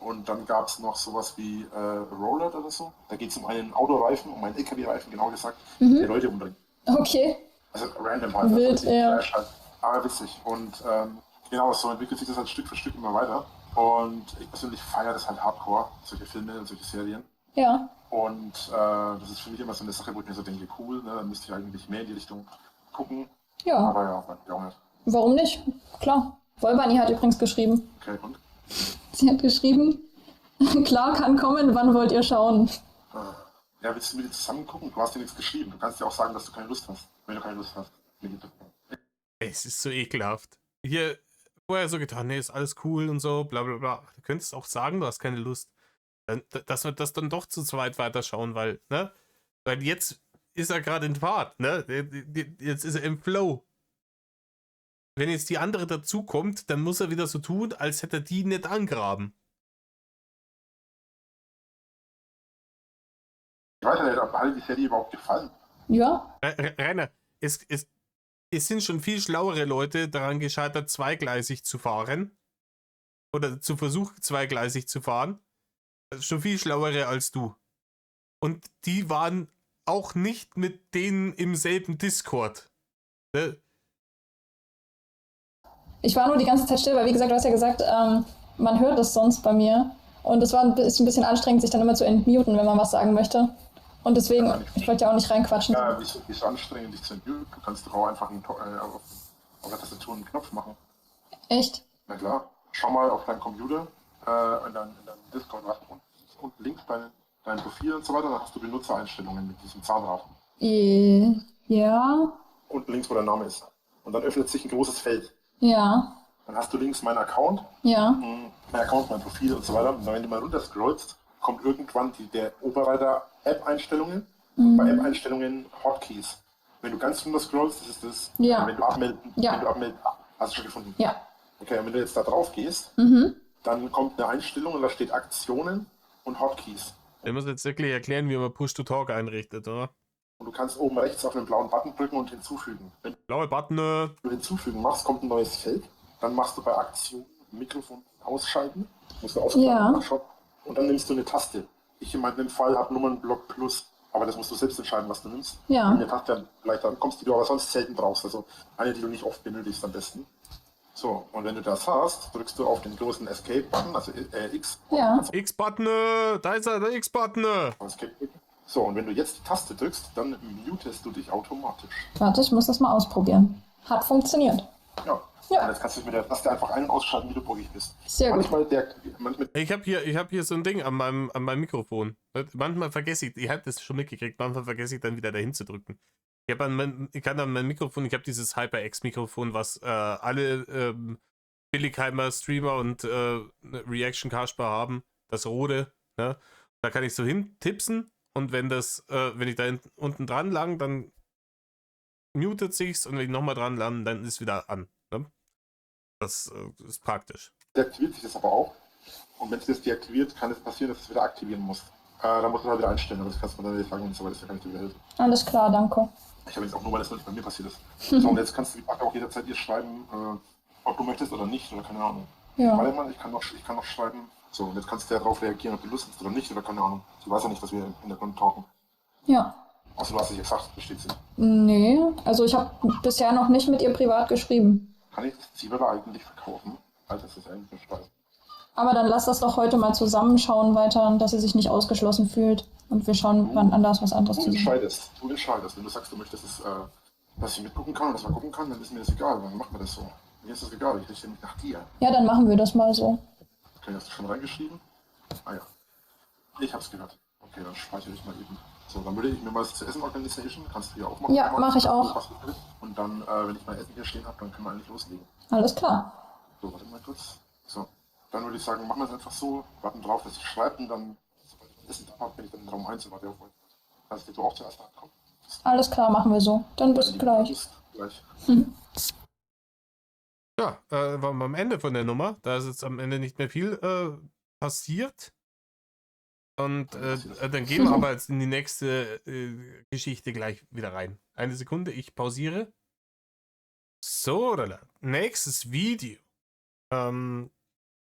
Und dann gab es noch sowas wie Roller oder so. Da geht es um einen Autoreifen, um einen LKW-Reifen, genau gesagt, der Leute umbringt. Okay. Also random halt. Wild, ja. Halt. Aber witzig. Und genau, so entwickelt sich das halt Stück für Stück immer weiter. Und ich persönlich feiere das halt hardcore, solche Filme und solche Serien. Ja. Und das ist für mich immer so eine Sache, wo ich mir so denke, cool, ne, dann müsste ich eigentlich mehr in die Richtung gucken. Ja. Aber ja, auch nicht. Warum nicht? Klar. Wolbani hat übrigens geschrieben. Okay, und? Sie hat geschrieben, klar kann kommen, wann wollt ihr schauen? Ja, willst du mit dir zusammen gucken? Du hast ja nichts geschrieben. Du kannst ja auch sagen, dass du keine Lust hast, wenn du keine Lust hast. Es ist so ekelhaft. Hier vorher so getan, nee, ist alles cool und so, bla bla bla. Du könntest auch sagen, du hast keine Lust. Dass wir das dann doch zu zweit weiterschauen, weil, ne? Weil jetzt ist er gerade in Fahrt, ne? Jetzt ist er im Flow. Wenn jetzt die andere dazukommt, dann muss er wieder so tun, als hätte er die nicht angraben. Ich weiß nicht, ob hat die Serie überhaupt gefallen? Ja. Rainer, es sind schon viel schlauere Leute daran gescheitert, zweigleisig zu fahren. Oder zu versuchen, zweigleisig zu fahren. Schon viel schlauere als du. Und die waren auch nicht mit denen im selben Discord. Ne? Ich war nur die ganze Zeit still, weil wie gesagt, du hast ja gesagt, man hört es sonst bei mir. Und es war ein bisschen anstrengend, sich dann immer zu entmuten, wenn man was sagen möchte. Und deswegen, ich wollte ja auch nicht reinquatschen. Ja, wieso anstrengend, dich zu entmuten? Du kannst doch auch einfach auf der Tastatur einen Knopf machen. Echt? Na klar. Schau mal auf deinen Computer, in deinem Discord, was unten links dein Profil und so weiter, dann hast du Benutzereinstellungen mit diesem Zahnrad. Ja. Unten links, wo der Name ist. Und dann öffnet sich ein großes Feld. Ja. Dann hast du links meinen Account, Ja. mein Profil und so weiter. Und wenn du mal runter scrollst, kommt irgendwann der Oberreiter App-Einstellungen und bei App-Einstellungen Hotkeys. Wenn du ganz runter scrollst, das ist das, Ja. wenn du abmelden, Ja. hast du schon gefunden. Ja. Okay, und wenn du jetzt da drauf gehst, dann kommt eine Einstellung und da steht Aktionen und Hotkeys. Ich muss jetzt wirklich erklären, wie man Push-to-Talk einrichtet, oder? Und du kannst oben rechts auf den blauen Button drücken und hinzufügen. Wenn Blaue Button. du hinzufügen machst, kommt ein neues Feld. Dann machst du bei Aktion Mikrofon ausschalten. Musst du ausschalten. Ja. Und dann nimmst du eine Taste. Ich in meinem Fall habe Nummernblock Plus. Aber das musst du selbst entscheiden, was du nimmst. Ja. Wenn eine Taste vielleicht dann kommst, die du aber sonst selten brauchst. Also eine, die du nicht oft benötigst am besten. So, und wenn du das hast, drückst du auf den großen Escape-Button, also X. Ja. X-Button, da ist er, der X-Button. So, und wenn du jetzt die Taste drückst, dann mutest du dich automatisch. Warte, ich muss das mal ausprobieren. Hat funktioniert. Ja. Ja. Und jetzt kannst du mit der Taste einfach ein- und ausschalten, wie du bockig bist. Sehr gut. Manchmal Ich habe hier so ein Ding an meinem Mikrofon. Manchmal vergesse ich habe das schon mitgekriegt, manchmal vergesse ich dann wieder dahin zu drücken. Ich kann an mein Mikrofon, ich habe dieses HyperX-Mikrofon, was alle Billigheimer Streamer und Reaction Kasper haben, das rote. Ne? Da kann ich so hintipsen und wenn ich da unten dran lang, dann mutet sich's und wenn ich nochmal dran lande, dann ist es wieder an. Ne? Das ist praktisch. deaktiviert sich das aber auch. Und wenn es das deaktiviert, kann es passieren, dass es wieder aktivieren muss. Da muss man halt wieder einstellen, aber das kannst du mir dann nicht sagen und so weiter, das kann ich dir wieder helfen. Alles klar, danke. Ich habe jetzt auch nur, weil das noch nicht bei mir passiert ist. So, und jetzt kannst du auch jederzeit ihr schreiben, ob du möchtest oder nicht, oder keine Ahnung. Ja. Warte mal, ich kann noch schreiben. So, und jetzt kannst du ja darauf reagieren, ob du Lust hast oder nicht, oder keine Ahnung. Du weißt ja nicht, dass wir im Hintergrund talken. Ja. Außer du hast dich gesagt, besteht sie. Nee, also ich habe bisher noch nicht mit ihr privat geschrieben. Kann ich das Zwiebel eigentlich verkaufen? Alter, das ist eigentlich eine Speise. Aber dann lass das doch heute mal zusammenschauen weiter, dass sie sich nicht ausgeschlossen fühlt. Und wir schauen, wann anders was anderes Du zu sehen. entscheidest. Wenn du sagst, du möchtest, dass ich mitgucken kann und dass man gucken kann, dann ist mir das egal. Dann machen wir das so. Mir ist das egal, ich richte mich nach dir. Ja, dann machen wir das mal so. Okay, hast du schon reingeschrieben? Ah ja. Ich hab's gehört. Okay, dann speichere ich mal eben. So, dann würde ich mir mal das zu essen Organisation. Kannst du hier auch machen? Ja, mache ich auch. Und dann, wenn ich mein Essen hier stehen habe, dann können wir eigentlich loslegen. Alles klar. So, warte mal kurz. So, dann würde ich sagen, machen wir es einfach so. Warten drauf, dass ich schreibe und dann, sobald ich das Essen da habe, bin ich dann in Raum 1 und warte auf euch. Kannst du auch zuerst ankommen? Alles klar, machen wir so. Dann bis gleich. Bis gleich. Ja, waren wir am Ende von der Nummer. Da ist jetzt am Ende nicht mehr viel passiert. Und dann gehen wir aber jetzt in die nächste Geschichte gleich wieder rein. Eine Sekunde, ich pausiere. So, nächstes Video.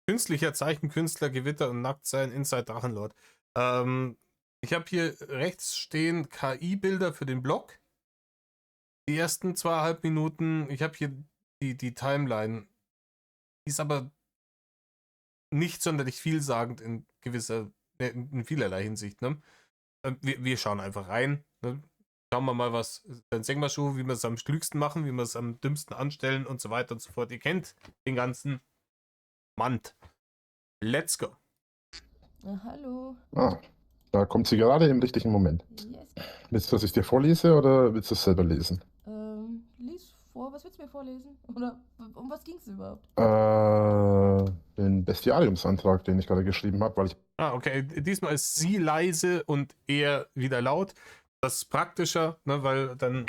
Künstlicher Zeichenkünstler, Gewitter und Nacktsein, Inside Drachenlord. Ich habe hier rechts stehen KI-Bilder für den Blog. Die ersten 2,5 Minuten. Ich habe hier die Timeline. Die ist aber nicht sonderlich vielsagend in vielerlei Hinsicht. Ne? Wir schauen einfach rein. Ne? Schauen wir mal, dann sehen wir schon, wie wir es am klügsten machen, wie wir es am dümmsten anstellen und so weiter und so fort. Ihr kennt den ganzen Mand. Let's go. Hallo. Ah, da kommt sie gerade im richtigen Moment. Yes. Willst du, dass ich dir vorlese oder willst du es selber lesen? Lies vor. Was willst du mir vorlesen? Oder um was ging es überhaupt? Den Bestiariumsantrag, den ich gerade geschrieben habe, weil ich... Okay. Diesmal ist sie leise und er wieder laut. Das ist praktischer, ne, weil dann,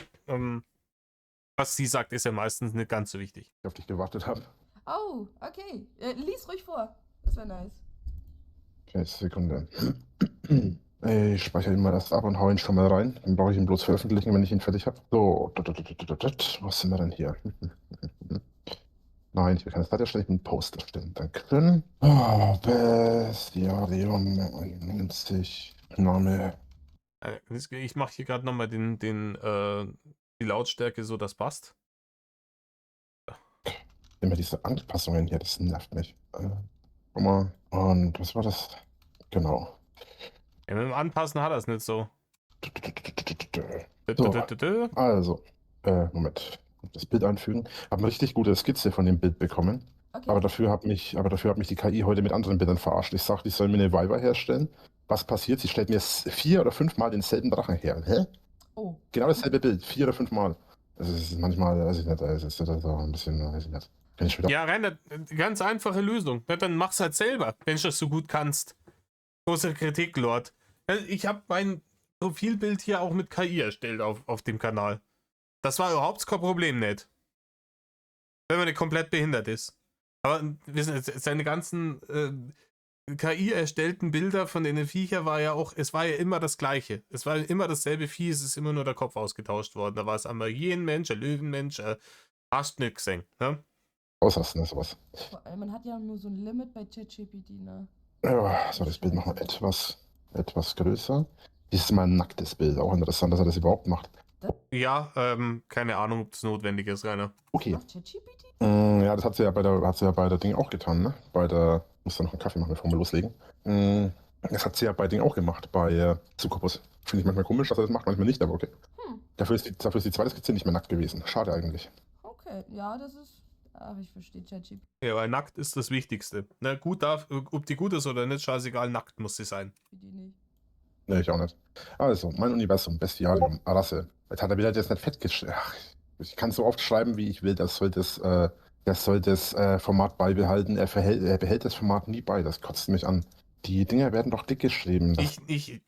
was sie sagt, ist ja meistens nicht ganz so wichtig. auf dich gewartet habe. Oh, okay. Lies ruhig vor. Das wäre nice. Okay, Sekunde. Ich speichere ihn mal erst ab und hau ihn schon mal rein. Dann brauche ich ihn bloß veröffentlichen, wenn ich ihn fertig habe. So, was sind wir denn hier? Nein, ich will keine Slide erstellen, ich will einen Post erstellen. Dankeschön. Oh, Bestiarium 91. Name. Ich mache hier gerade nochmal die Lautstärke so, das passt. Immer diese Anpassungen hier, das nervt mich. Guck mal. Und was war das? Genau. Ja, mit dem Anpassen hat er es nicht so. So, also, Moment. Das Bild einfügen. Habe eine richtig gute Skizze von dem Bild bekommen. Okay. Aber dafür hat mich die KI heute mit anderen Bildern verarscht. Ich sage, ich soll mir eine Viva herstellen. Was passiert? Sie stellt mir 4 oder 5 Mal denselben Drachen her. Hä? Oh. Genau dasselbe Bild, 4 oder 5 Mal. Also es ist manchmal, weiß ich nicht, es ist das auch ein bisschen, weiß ich nicht. Kann ich wieder. Ja, Rainer, ganz einfache Lösung. Ja, dann mach's halt selber, wenn du das so gut kannst. Großer Kritik, Lord. Ich habe mein Profilbild hier auch mit KI erstellt auf dem Kanal. Das war überhaupt kein Problem nicht. Wenn man nicht komplett behindert ist. Aber seine ganzen KI-erstellten Bilder von den Viecher es war ja immer das Gleiche. Es war immer dasselbe Vieh, es ist immer nur der Kopf ausgetauscht worden. Da war es einmal Hyänenmensch, ein Löwenmensch, hast nicht gesehen. Ne? Ausrasten ist sowas. Vor allem, man hat ja nur so ein Limit bei ChatGPT, ne? Ja, so, das Bild machen wir etwas größer. Dieses ist mal ein nacktes Bild. Auch interessant, dass er das überhaupt macht. Ja, keine Ahnung, ob das notwendig ist, Rainer. Okay. Macht ChatGPT? Ja, das hat sie ja bei der Ding auch getan, ne? Muss da noch einen Kaffee machen, bevor wir loslegen. Das hat sie ja bei Ding auch gemacht, bei Succubus. Finde ich manchmal komisch, dass er das macht, manchmal nicht, aber okay. Dafür ist die zweite Skizze nicht mehr nackt gewesen. Schade eigentlich. Okay, ja, das ist. Aber ich verstehe ChatGPT. Ja, weil nackt ist das Wichtigste. Ne, ob die gut ist oder nicht, scheißegal, nackt muss sie sein. Die nicht. Ne, ich auch nicht. Also, mein Universum, Bestiarium, Rasse. Jetzt hat er wieder das nicht fett geschrieben. Ich kann so oft schreiben, wie ich will. Das soll das Format beibehalten. Er behält das Format nie bei. Das kotzt mich an. Die Dinger werden doch dick geschrieben.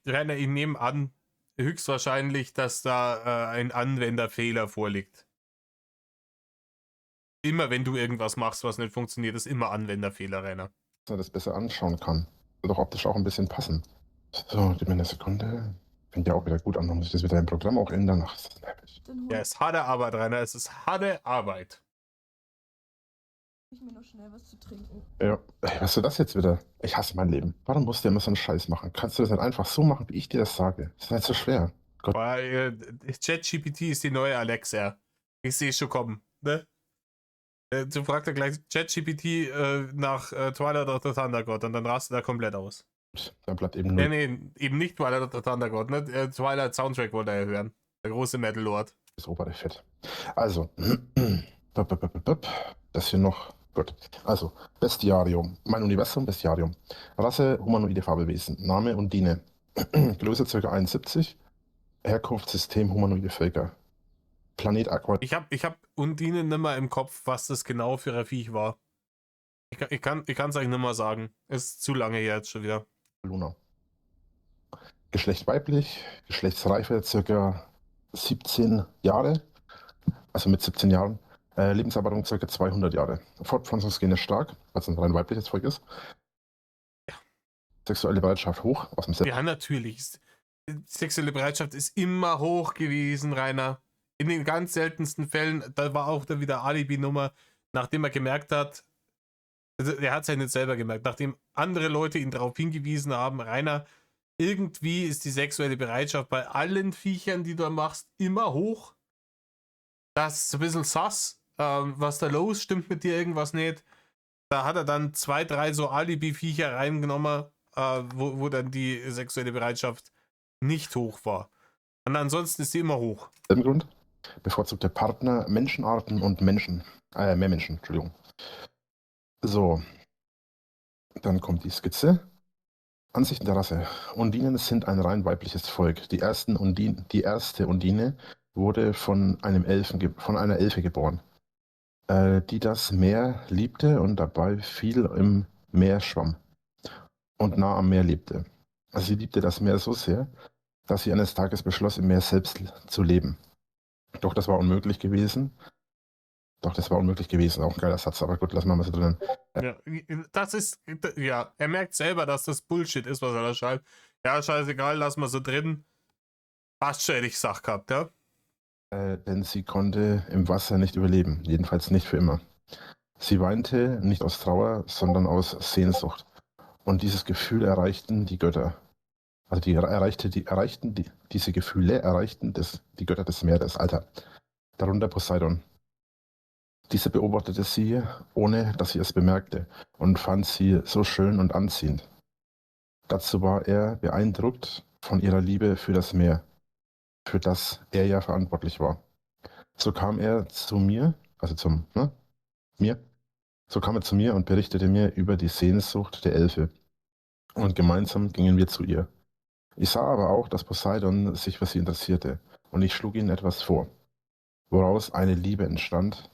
Rainer, ich nehme an, höchstwahrscheinlich, dass da ein Anwenderfehler vorliegt. Immer wenn du irgendwas machst, was nicht funktioniert, ist immer Anwenderfehler, Rainer. Dass er das besser anschauen kann. Soll doch optisch auch ein bisschen passen. So, gib mir eine Sekunde. Fängt ja auch wieder gut an. Dann muss ich das wieder im Programm auch ändern. Ach, das ist nervig. Ja, es ist harte Arbeit, Rainer. Es ist harte Arbeit. Ich mir noch schnell was zu trinken. Ja, was ist das jetzt wieder? Ich hasse mein Leben. Warum musst du immer so einen Scheiß machen? Kannst du das nicht einfach so machen, wie ich dir das sage? Das ist nicht so schwer. Gott. Weil ChatGPT ist die neue Alexa. Ich sehe es schon kommen, ne? Du fragst ja gleich ChatGPT nach Twilight of the Thunder God und dann rastet er komplett aus. Dann bleibt eben nur. Nee, eben nicht Twilight of the Thunder God, ne? Twilight Soundtrack wollte er hören. Der große Metal Lord. Das obere Fett. Also, das hier noch. Gut. Also, Bestiarium. Mein Universum, Bestiarium. Rasse, humanoide Fabelwesen. Name Undine. Größe ca. 71. Herkunftssystem, humanoide Völker. Planet Aqua. Ich hab Undine nimmer im Kopf, was das genau für ein Viech war. Ich kann es euch nimmer sagen. Ist zu lange her jetzt schon wieder. Luna. Geschlecht weiblich, Geschlechtsreife ca. 17 Jahre. Also mit 17 Jahren. Lebenserwartung ca. 200 Jahre. Fortpflanzungsgene stark, weil es ein rein weibliches Volk ist. Ja. Sexuelle Bereitschaft hoch. Aus dem Ja, natürlich. Sexuelle Bereitschaft ist immer hoch gewesen, Rainer. In den ganz seltensten Fällen, da war auch da wieder Alibi-Nummer, nachdem er gemerkt hat, also er hat es ja nicht selber gemerkt, nachdem andere Leute ihn darauf hingewiesen haben, Rainer, irgendwie ist die sexuelle Bereitschaft bei allen Viechern, die du machst, immer hoch. Das ist ein bisschen sass. Was da los? Stimmt mit dir irgendwas nicht? Da hat er dann 2, 3 so Alibi-Viecher reingenommen, wo dann die sexuelle Bereitschaft nicht hoch war. Und ansonsten ist sie immer hoch. Im Grund bevorzugte Partner, Menschenarten und Menschen. Mehr Menschen, Entschuldigung. So. Dann kommt die Skizze. Ansichten der Rasse. Undinen sind ein rein weibliches Volk. Die erste Undine wurde von einer Elfe geboren, die das Meer liebte und dabei viel im Meer schwamm und nah am Meer lebte. Also sie liebte das Meer so sehr, dass sie eines Tages beschloss, im Meer selbst zu leben. Doch das war unmöglich gewesen. Auch ein geiler Satz, aber gut, lassen wir mal so drin. Ja, er merkt selber, dass das Bullshit ist, was er da schreibt. Ja, scheißegal, lass mal so drin. Passt schon, hätte ich gesagt gehabt, ja? Denn sie konnte im Wasser nicht überleben, jedenfalls nicht für immer. Sie weinte nicht aus Trauer, sondern aus Sehnsucht. Und dieses Gefühl erreichten die Götter. Also diese Gefühle erreichten die Götter des Meeres, Alter. Darunter Poseidon. Diese beobachtete sie, ohne dass sie es bemerkte, und fand sie so schön und anziehend. Dazu war er beeindruckt von ihrer Liebe für das Meer, für das er ja verantwortlich war. So kam er zu mir, mir, so kam er zu mir und berichtete mir über die Sehnsucht der Elfe. Und gemeinsam gingen wir zu ihr. Ich sah aber auch, dass Poseidon sich für sie interessierte, und ich schlug ihnen etwas vor, woraus eine Liebe entstand.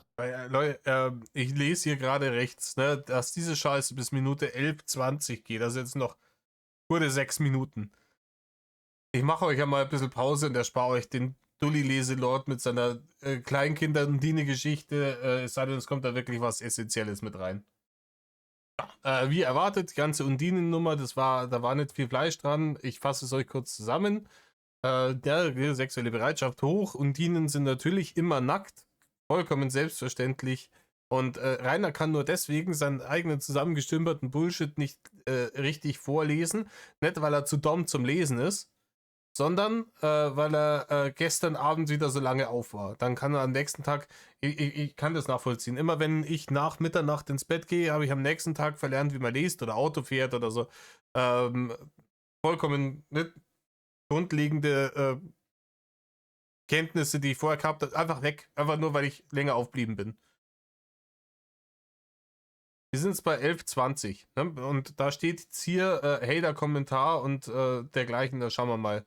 Leute, ich lese hier gerade rechts, ne, dass diese Scheiße bis Minute 11:20 geht, also jetzt noch gute 6 Minuten. Ich mache euch ja mal ein bisschen Pause und erspare euch den Dulli-Leselord mit seiner Kleinkinder-Undine-Geschichte, es sei denn, es kommt da wirklich was Essentielles mit rein. Wie erwartet, die ganze Undinen-Nummer, da war nicht viel Fleisch dran. Ich fasse es euch kurz zusammen. Der sexuelle Bereitschaft hoch. Undinen sind natürlich immer nackt. Vollkommen selbstverständlich. Und Rainer kann nur deswegen seinen eigenen zusammengestümperten Bullshit nicht richtig vorlesen. Nicht, weil er zu dumm zum Lesen ist, sondern weil er gestern Abend wieder so lange auf war. Dann kann er am nächsten Tag, ich kann das nachvollziehen, immer wenn ich nach Mitternacht ins Bett gehe, habe ich am nächsten Tag verlernt, wie man liest oder Auto fährt oder so. Vollkommen nicht grundlegende Kenntnisse, die ich vorher gehabt habe, einfach weg. Einfach nur, weil ich länger aufblieben bin. Wir sind jetzt bei 11:20, ne? Und da steht jetzt hier Hater-Kommentar und dergleichen. Da schauen wir mal,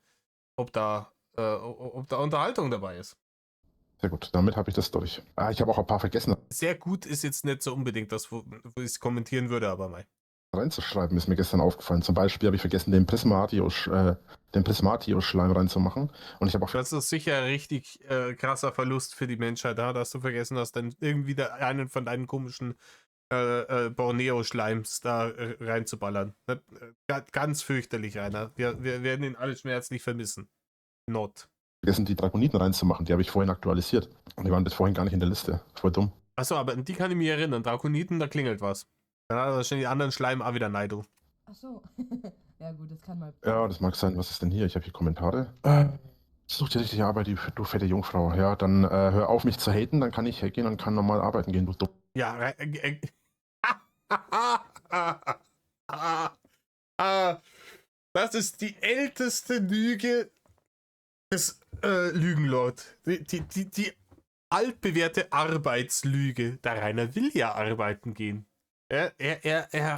ob da Unterhaltung dabei ist. Sehr gut, damit habe ich das durch. Ich habe auch ein paar vergessen Sehr gut ist jetzt nicht so unbedingt das, wo ich es kommentieren würde, aber mal. reinzuschreiben, ist mir gestern aufgefallen. Zum Beispiel habe ich vergessen, den Prismatio-Schleim reinzumachen. Und ich habe auch Das ist sicher ein richtig krasser Verlust für die Menschheit, da, dass du vergessen hast, dann irgendwie einen von deinen komischen Borneo-Schleims da reinzuballern. Ne? Ganz fürchterlich, Rainer. Wir werden ihn alle schmerzlich vermissen. Not. vergessen, die Drakoniden reinzumachen. Die habe ich vorhin aktualisiert. Und die waren bis vorhin gar nicht in der Liste. Voll dumm. Achso, aber an die kann ich mich erinnern. Drakoniten, da klingelt was. Dann hat er wahrscheinlich die anderen Schleim auch wieder Neido. Ach so. Ja gut, das kann mal. Ja, das mag sein. Was ist denn hier? Ich habe hier Kommentare. Such dir richtige Arbeit, du fette Jungfrau. Ja, dann hör auf, mich zu haten. Dann kann ich hergehen und kann normal arbeiten gehen, du dumm. Ja, das ist die älteste Lüge des Lügenlord. Die altbewährte Arbeitslüge. Der Rainer will ja arbeiten gehen. Er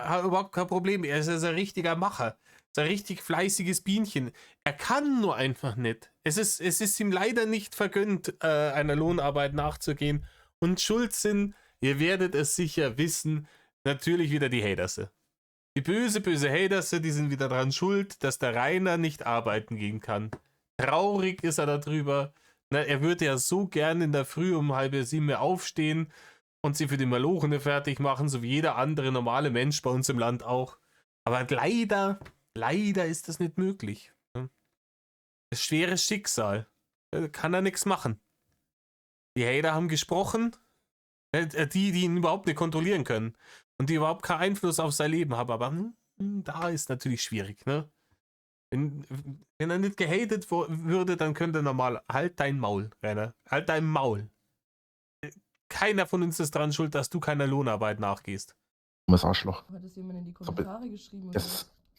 hat überhaupt kein Problem. Er ist ein richtiger Macher. Ist ein richtig fleißiges Bienchen. Er kann nur einfach nicht. Es ist ihm leider nicht vergönnt, einer Lohnarbeit nachzugehen. Und schuld sind, ihr werdet es sicher wissen, natürlich wieder die Haterse. Die böse Haterse, die sind wieder dran schuld, dass der Rainer nicht arbeiten gehen kann. Traurig ist er darüber. Na, er würde ja so gern in der Früh um 6:30 aufstehen und sie für die Malochene fertig machen, so wie jeder andere normale Mensch bei uns im Land auch. Aber leider ist das nicht möglich. Das schweres Schicksal. Da kann er nichts machen. Die Hater haben gesprochen, die ihn überhaupt nicht kontrollieren können und die überhaupt keinen Einfluss auf sein Leben haben. Aber da ist natürlich schwierig, ne? Wenn er nicht gehatet würde, dann könnte er normal. Halt dein Maul, Rainer. Halt dein Maul. Keiner von uns ist dran schuld, dass du keiner Lohnarbeit nachgehst. Dummes Arschloch. Hat das jemand in die Kommentare geschrieben? Oder?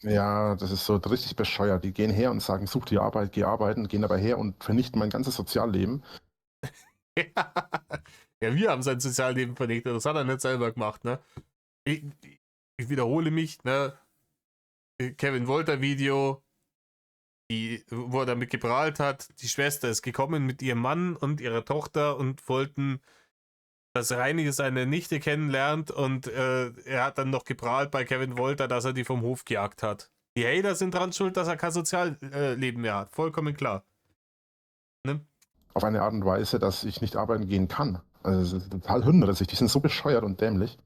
Ja, das ist so richtig bescheuert. Die gehen her und sagen, such dir Arbeit, geh arbeiten, gehen aber her und vernichten mein ganzes Sozialleben. Ja, wir haben sein Sozialleben vernichtet. Das hat er nicht selber gemacht, ne? Ich wiederhole mich, ne? Kevin Wolter Video, wo er damit geprahlt hat, die Schwester ist gekommen mit ihrem Mann und ihrer Tochter und wollten, dass Reini seine Nichte kennenlernt und er hat dann noch geprahlt bei Kevin Wolter, dass er die vom Hof gejagt hat. Die Hater sind dran schuld, dass er kein Sozialleben mehr hat. Vollkommen klar. Ne? Auf eine Art und Weise, dass ich nicht arbeiten gehen kann. Also das ist total hirnrissig, die sind so bescheuert und dämlich.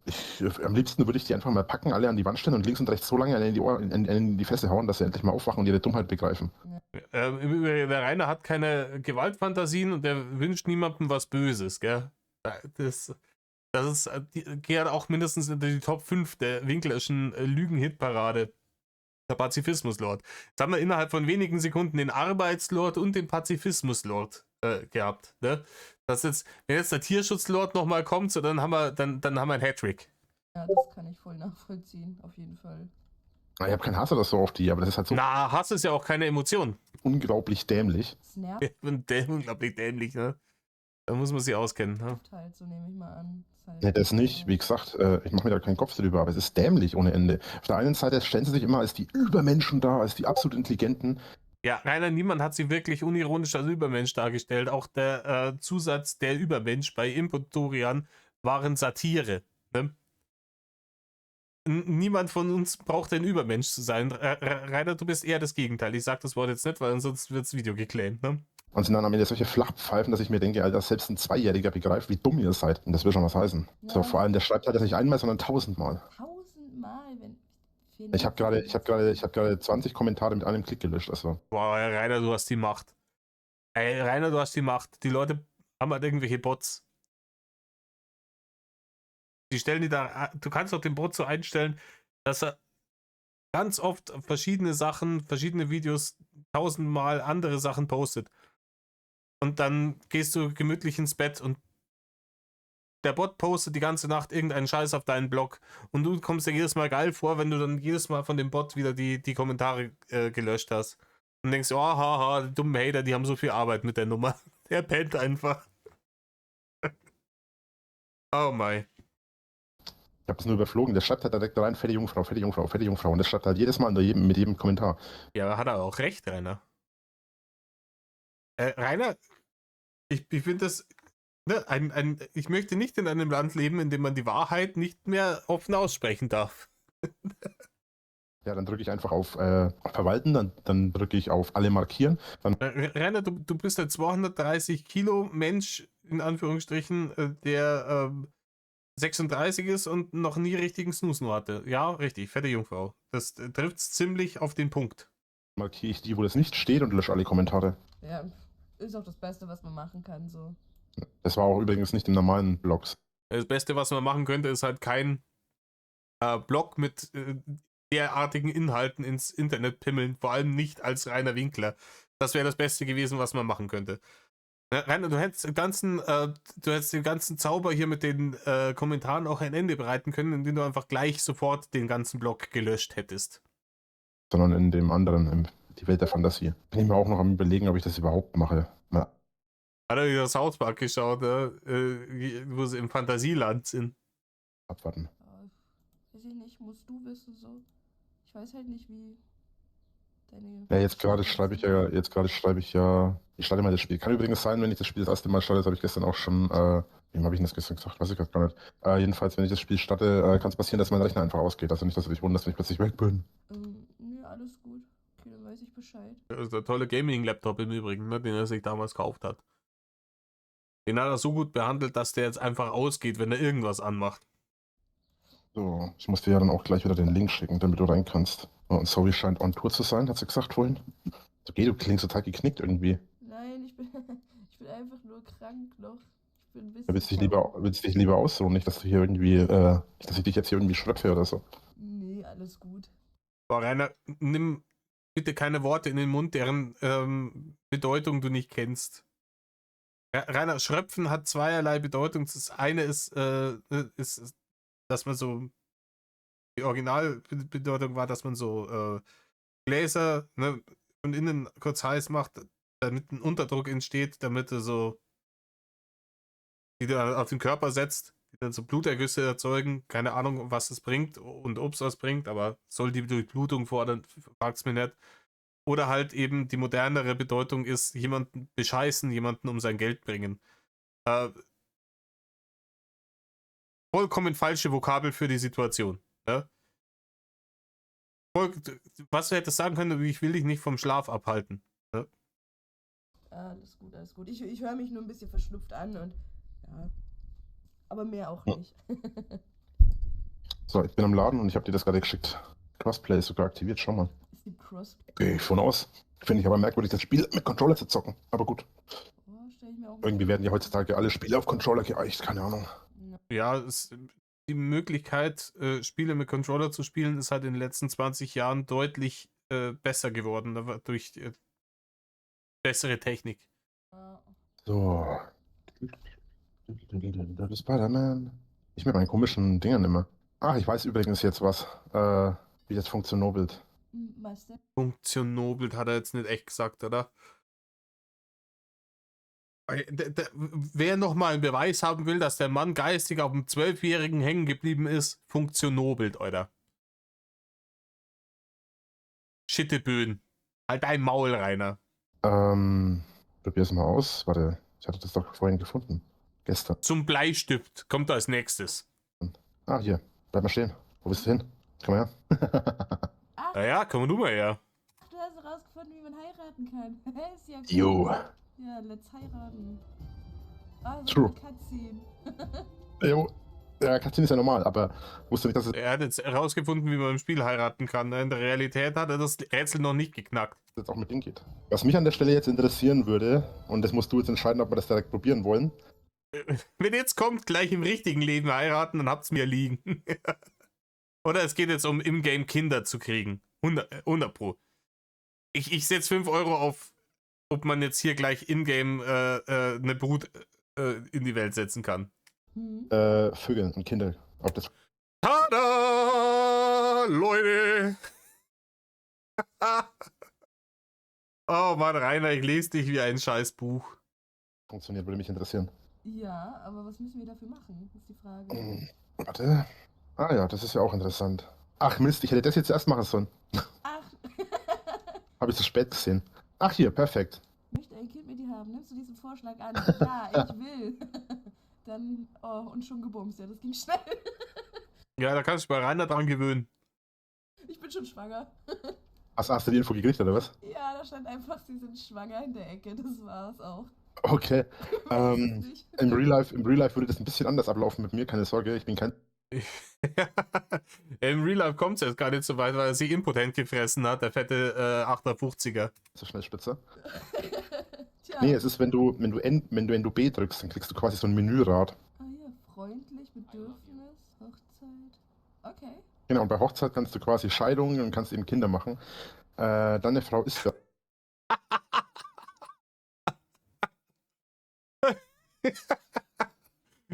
Am liebsten würde ich die einfach mal packen, alle an die Wand stellen und links und rechts so lange in die Fresse hauen, dass sie endlich mal aufwachen und ihre Dummheit begreifen. Im Übrigen, der Rainer hat keine Gewaltfantasien und der wünscht niemandem was Böses, gell? Das gehört auch mindestens in die Top 5 der Winklerschen Lügen-Hitparade. Der Pazifismus-Lord. Jetzt haben wir innerhalb von wenigen Sekunden den Arbeitslord und den Pazifismus-Lord gehabt. Ne? Wenn jetzt der Tierschutzlord nochmal kommt, so, dann haben wir einen Hattrick. Ja, das kann ich voll nachvollziehen, auf jeden Fall. Ich habe keinen Hass oder so auf die, aber das ist halt so Na, Hass ist ja auch keine Emotion. unglaublich dämlich. Das nervt Unglaublich dämlich, ne? Da muss man sich auskennen. Ne? halt, so nehme ich mal an. Halt Nee, das nicht. Wie gesagt, ich mache mir da keinen Kopf drüber, aber es ist dämlich ohne Ende. Auf der einen Seite stellen sie sich immer als die Übermenschen dar, als die absolut Intelligenten. Ja, Rainer, niemand hat sie wirklich unironisch als Übermensch dargestellt. Auch der Zusatz der Übermensch bei Impotorian waren Satire. Ne? Niemand von uns braucht ein Übermensch zu sein. Rainer, du bist eher das Gegenteil. Ich sag das Wort jetzt nicht, weil sonst wird das Video geclaimt. Ne? Und sind dann am Ende solche Flachpfeifen, dass ich mir denke, Alter, selbst ein Zweijähriger begreift, wie dumm ihr seid. Und das will schon was heißen. Ja. So, vor allem, der schreibt halt das nicht einmal, sondern 1000-mal. 1000-mal, wenn. Ich habe gerade 20 Kommentare mit einem Klick gelöscht. Also. Boah, Rainer, du hast die Macht. Ey, Rainer, du hast die Macht. Die Leute haben halt irgendwelche Bots. Die stellen die da. Du kannst doch den Bot so einstellen, dass er ganz oft verschiedene Sachen, verschiedene Videos, 1000-mal andere Sachen postet. Und dann gehst du gemütlich ins Bett und der Bot postet die ganze Nacht irgendeinen Scheiß auf deinen Blog und du kommst dir jedes Mal geil vor, wenn du dann jedes Mal von dem Bot wieder die Kommentare gelöscht hast. Und denkst, oh, haha, die dummen Hater, die haben so viel Arbeit mit der Nummer. Der pennt einfach. Oh mein. Ich habe das nur überflogen. Der schreibt halt direkt rein, fette Jungfrau, fette Jungfrau, fette Jungfrau. Und das schreibt halt jedes Mal mit jedem Kommentar. Ja, hat er auch recht, Rainer. Rainer, ich finde das. Ne, ich möchte nicht in einem Land leben, in dem man die Wahrheit nicht mehr offen aussprechen darf. Ja, dann drücke ich einfach auf Verwalten, dann drücke ich auf alle markieren. Dann Rainer, du bist ein 230 Kilo Mensch, in Anführungsstrichen, der 36 ist und noch nie richtigen Snooze hatte. Ja, richtig, fette Jungfrau. Das trifft ziemlich auf den Punkt. markiere ich die, wo das nicht steht und lösche alle Kommentare. Ja, ist auch das Beste, was man machen kann, so. Das war auch übrigens nicht im normalen Blogs. Das Beste, was man machen könnte, ist halt kein Blog mit derartigen Inhalten ins Internet pimmeln, vor allem nicht als Rainer Winkler. Das wäre das Beste gewesen, was man machen könnte. Rainer, du hättest den ganzen Zauber hier mit den Kommentaren auch ein Ende bereiten können, indem du einfach gleich sofort den ganzen Blog gelöscht hättest. Sondern in dem anderen, die Welt der Fantasie. Bin ich mir auch noch am Überlegen, ob ich das überhaupt mache. Na, Hat er wieder South Park geschaut, wo sie im Fantasieland sind. abwarten. Weiß ich nicht, musst du wissen, so. Ich weiß halt nicht, wie deine. Ja, jetzt gerade schreibe ich starte mal das Spiel. Kann übrigens sein, wenn ich das Spiel das erste Mal starte, das habe ich gestern auch schon, wem habe ich denn das gestern gesagt? Weiß ich gerade gar nicht. Jedenfalls, wenn ich das Spiel starte, kann es passieren, dass mein Rechner einfach ausgeht. Also nicht, dass du dich wunderst, wenn ich plötzlich weg bin. Nö, alles gut. Okay, dann weiß ich Bescheid. Das ist der tolle Gaming-Laptop im Übrigen, ne, den er sich damals gekauft hat. Den hat er so gut behandelt, dass der jetzt einfach ausgeht, wenn er irgendwas anmacht. So, ich muss dir ja dann auch gleich wieder den Link schicken, damit du rein kannst. Und Zoe scheint on Tour zu sein, hat sie gesagt vorhin. Okay, du klingst total geknickt irgendwie. Nein, ich bin einfach nur krank noch. Ich bin ein bisschen. Du willst dich lieber ausruhen, nicht, dass du hier irgendwie, dass ich dich jetzt hier irgendwie schröpfe oder so. Nee, alles gut. Boah, Rainer, nimm bitte keine Worte in den Mund, deren Bedeutung du nicht kennst. Rainer, Schröpfen hat zweierlei Bedeutung. Das eine ist, dass man so, die Originalbedeutung war, dass man so Gläser, ne, von innen kurz heiß macht, damit ein Unterdruck entsteht, damit er so, die dann auf den Körper setzt, die dann so Blutergüsse erzeugen. Keine Ahnung, was es bringt und ob es was bringt, aber soll die Durchblutung fordern, fragt's mir nicht. Oder halt eben die modernere Bedeutung ist, jemanden bescheißen, jemanden um sein Geld bringen. Vollkommen falsche Vokabel für die Situation. Ja? Was du hättest sagen können, ich will dich nicht vom Schlaf abhalten. Ja? Alles gut, alles gut. Ich höre mich nur ein bisschen verschnupft an und ja. Aber mehr auch nicht. So, ich bin am Laden und ich habe dir das gerade geschickt. Crossplay ist sogar aktiviert, schau mal. Es gibt Cross. Gehe ich von aus. Finde ich aber merkwürdig, das Spiel mit Controller zu zocken. Aber gut. Oh, stell ich mir auch Irgendwie werden ja heutzutage alle Spiele auf Controller geeicht, keine Ahnung. Ja, die Möglichkeit, Spiele mit Controller zu spielen, ist halt in den letzten 20 Jahren deutlich besser geworden, aber durch bessere Technik. So. Spider-Man. Ich mit meinen komischen Dingern immer. Ach, ich weiß übrigens jetzt was, wie das funktioniert. Meister. Funktionobelt hat er jetzt nicht echt gesagt, oder? Wer nochmal einen Beweis haben will, dass der Mann geistig auf dem 12-Jährigen hängen geblieben ist, funktionobelt, Alter. Schitteböen. Halt dein Maul, Rainer. Probier's mal aus. Warte, ich hatte das doch vorhin gefunden. Gestern. Zum Bleistift kommt als nächstes. Ah, hier. Bleib mal stehen. Wo bist du hin? Komm mal her. Naja, komm du mal her. Du hast herausgefunden, wie man heiraten kann. Ist ja cool. Jo. Ja, let's heiraten. Ah, so True. eine Cutscene. Jo. Ja, Cutscene ist ja normal, aber wusste nicht, dass es Er hat jetzt herausgefunden, wie man im Spiel heiraten kann. In der Realität hat er das Rätsel noch nicht geknackt. jetzt auch mit Ding geht. Was mich an der Stelle jetzt interessieren würde, und das musst du jetzt entscheiden, ob wir das direkt probieren wollen. Wenn jetzt kommt, gleich im richtigen Leben heiraten, dann habt's mir liegen. Oder es geht jetzt um Ingame Kinder zu kriegen. 100 Pro. Ich setze 5 Euro auf, ob man jetzt hier gleich Ingame eine Brut in die Welt setzen kann. Vögel und Kinder. Ob das Tada! Leute! Oh Mann, Rainer, ich lese dich wie ein Scheißbuch. funktioniert, würde mich interessieren. Ja, aber was müssen wir dafür machen, ist die Frage. Warte. Ah ja, das ist ja auch interessant. Ach Mist, ich hätte das jetzt erst machen sollen. Ach, Habe ich zu spät gesehen. Ach hier, perfekt. möchte ein Kind mit dir haben? Nimmst du diesen Vorschlag an? Ja, ich will. Dann, oh, und schon gebumst. Ja, das ging schnell. Ja, da kannst du dich bei Rainer dran gewöhnen. Ich bin schon schwanger. Hast du die Info gekriegt, oder was? Ja, da stand einfach, sie sind schwanger in der Ecke. Das war's auch. Okay. Nicht. Im Real Life würde das ein bisschen anders ablaufen mit mir, keine Sorge, ich bin kein... Im Real Life kommt es jetzt gar nicht so weit, weil er sich impotent gefressen hat, der fette 58er. So schnell Spitze. Tja. Nee, es ist, wenn du B drückst, dann kriegst du quasi so ein Menürad. Ah ja, freundlich, Bedürfnis, Hochzeit. Okay. Genau, und bei Hochzeit kannst du quasi Scheidungen und kannst eben Kinder machen. Deine Frau ist ja...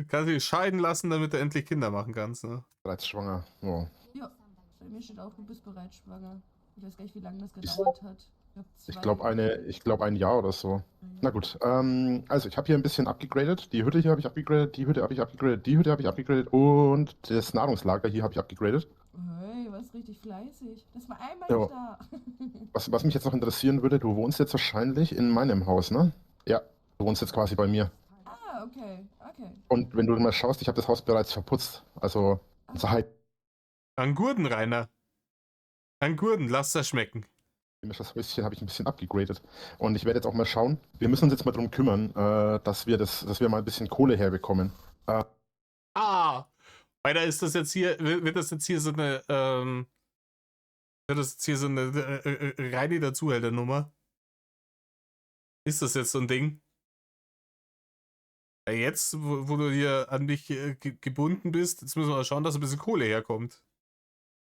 Kannst dich scheiden lassen, damit du endlich Kinder machen kannst, ne? bereits schwanger. Oh. Ja, bei mir steht auch, du bist bereits schwanger. Ich weiß gar nicht, wie lange das gedauert hat. Ich glaube ein Jahr oder so. Na gut, also ich habe hier ein bisschen abgegradet. Die Hütte hier habe ich abgegradet, die Hütte habe ich abgegradet, die Hütte habe ich abgegradet und das Nahrungslager hier habe ich abgegradet. Hey, was richtig fleißig. Das war einmal Ja. nicht da. Was mich jetzt noch interessieren würde, du wohnst jetzt wahrscheinlich in meinem Haus, ne? Ja, du wohnst jetzt quasi bei mir. Ah, okay, okay. Und wenn du mal schaust, ich habe das Haus bereits verputzt. Also, An Gurden, Rainer. An Gurden, lass das schmecken. das Häuschen habe ich ein bisschen abgegradet. Und ich werde jetzt auch mal schauen. Wir müssen uns jetzt mal darum kümmern, dass wir mal ein bisschen Kohle herbekommen. Weiter ist das jetzt hier, wird das jetzt hier so eine, reine Zuhälternummer? Ist das jetzt so ein Ding? Ja, jetzt, wo du hier an mich gebunden bist, jetzt müssen wir mal schauen, dass ein bisschen Kohle herkommt.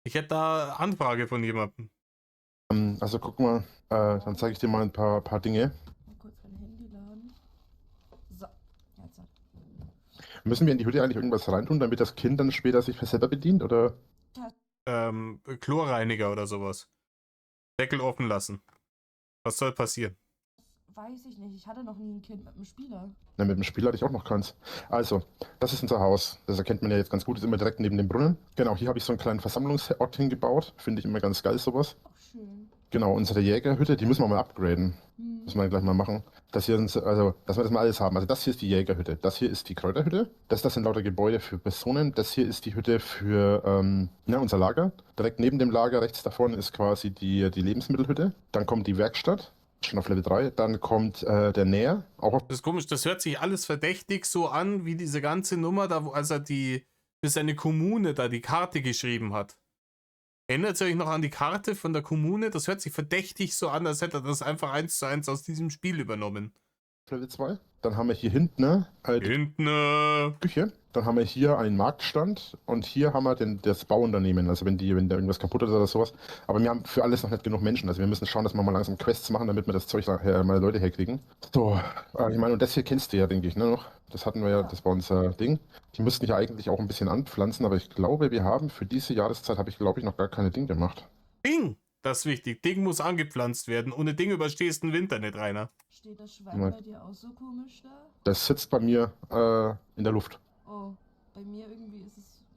Ich hätte da Anfrage von jemandem. Also guck mal, dann zeige ich dir mal ein paar Dinge. Mal kurz mein Handy laden. So, jetzt hat. Müssen wir in die Hütte eigentlich irgendwas reintun, damit das Kind dann später sich selber bedient, oder? Chlorreiniger oder sowas. Deckel offen lassen. Was soll passieren? Weiß ich nicht, ich hatte noch nie ein Kind mit einem Spieler. Na, mit dem Spiel hatte ich auch noch keins. Also, das ist unser Haus. Das erkennt man ja jetzt ganz gut, ist immer direkt neben dem Brunnen. Genau, hier habe ich so einen kleinen Versammlungsort hingebaut. Finde ich immer ganz geil, sowas. Ach, schön. Genau, unsere Jägerhütte, die müssen wir mal upgraden. Müssen wir gleich mal machen. Dass wir das mal alles haben. Also das hier ist die Jägerhütte, das hier ist die Kräuterhütte, das sind lauter Gebäude für Personen, das hier ist die Hütte für unser Lager. Direkt neben dem Lager, rechts davon, ist quasi die Lebensmittelhütte. Dann kommt die Werkstatt. Schon auf Level 3. Dann kommt der Näher. Auch auf Das ist komisch, das hört sich alles verdächtig so an, wie diese ganze Nummer, da wo als er bis seine Kommune da die Karte geschrieben hat. Erinnert ihr euch noch an die Karte von der Kommune? Das hört sich verdächtig so an, als hätte er das einfach 1:1 aus diesem Spiel übernommen. Level 2. Dann haben wir hier hinten ne, die Hinten. Küche. Dann haben wir hier einen Marktstand und hier haben wir das Bauunternehmen, also wenn da irgendwas kaputt ist oder sowas. Aber wir haben für alles noch nicht genug Menschen, also wir müssen schauen, dass wir mal langsam Quests machen, damit wir das Zeug mal Leute herkriegen. So, ich meine, und das hier kennst du ja, denke ich, ne, noch? Das hatten wir ja, das war unser Ding. Die müssten ja eigentlich auch ein bisschen anpflanzen, aber ich glaube, wir haben für diese Jahreszeit, glaube ich, noch gar keine Dinge gemacht. Ding! Das ist wichtig. Ding muss angepflanzt werden. Ohne Ding überstehst du den Winter nicht, Rainer. Steht das Schwein bei dir auch so komisch da? Das sitzt bei mir in der Luft. Oh, bei mir irgendwie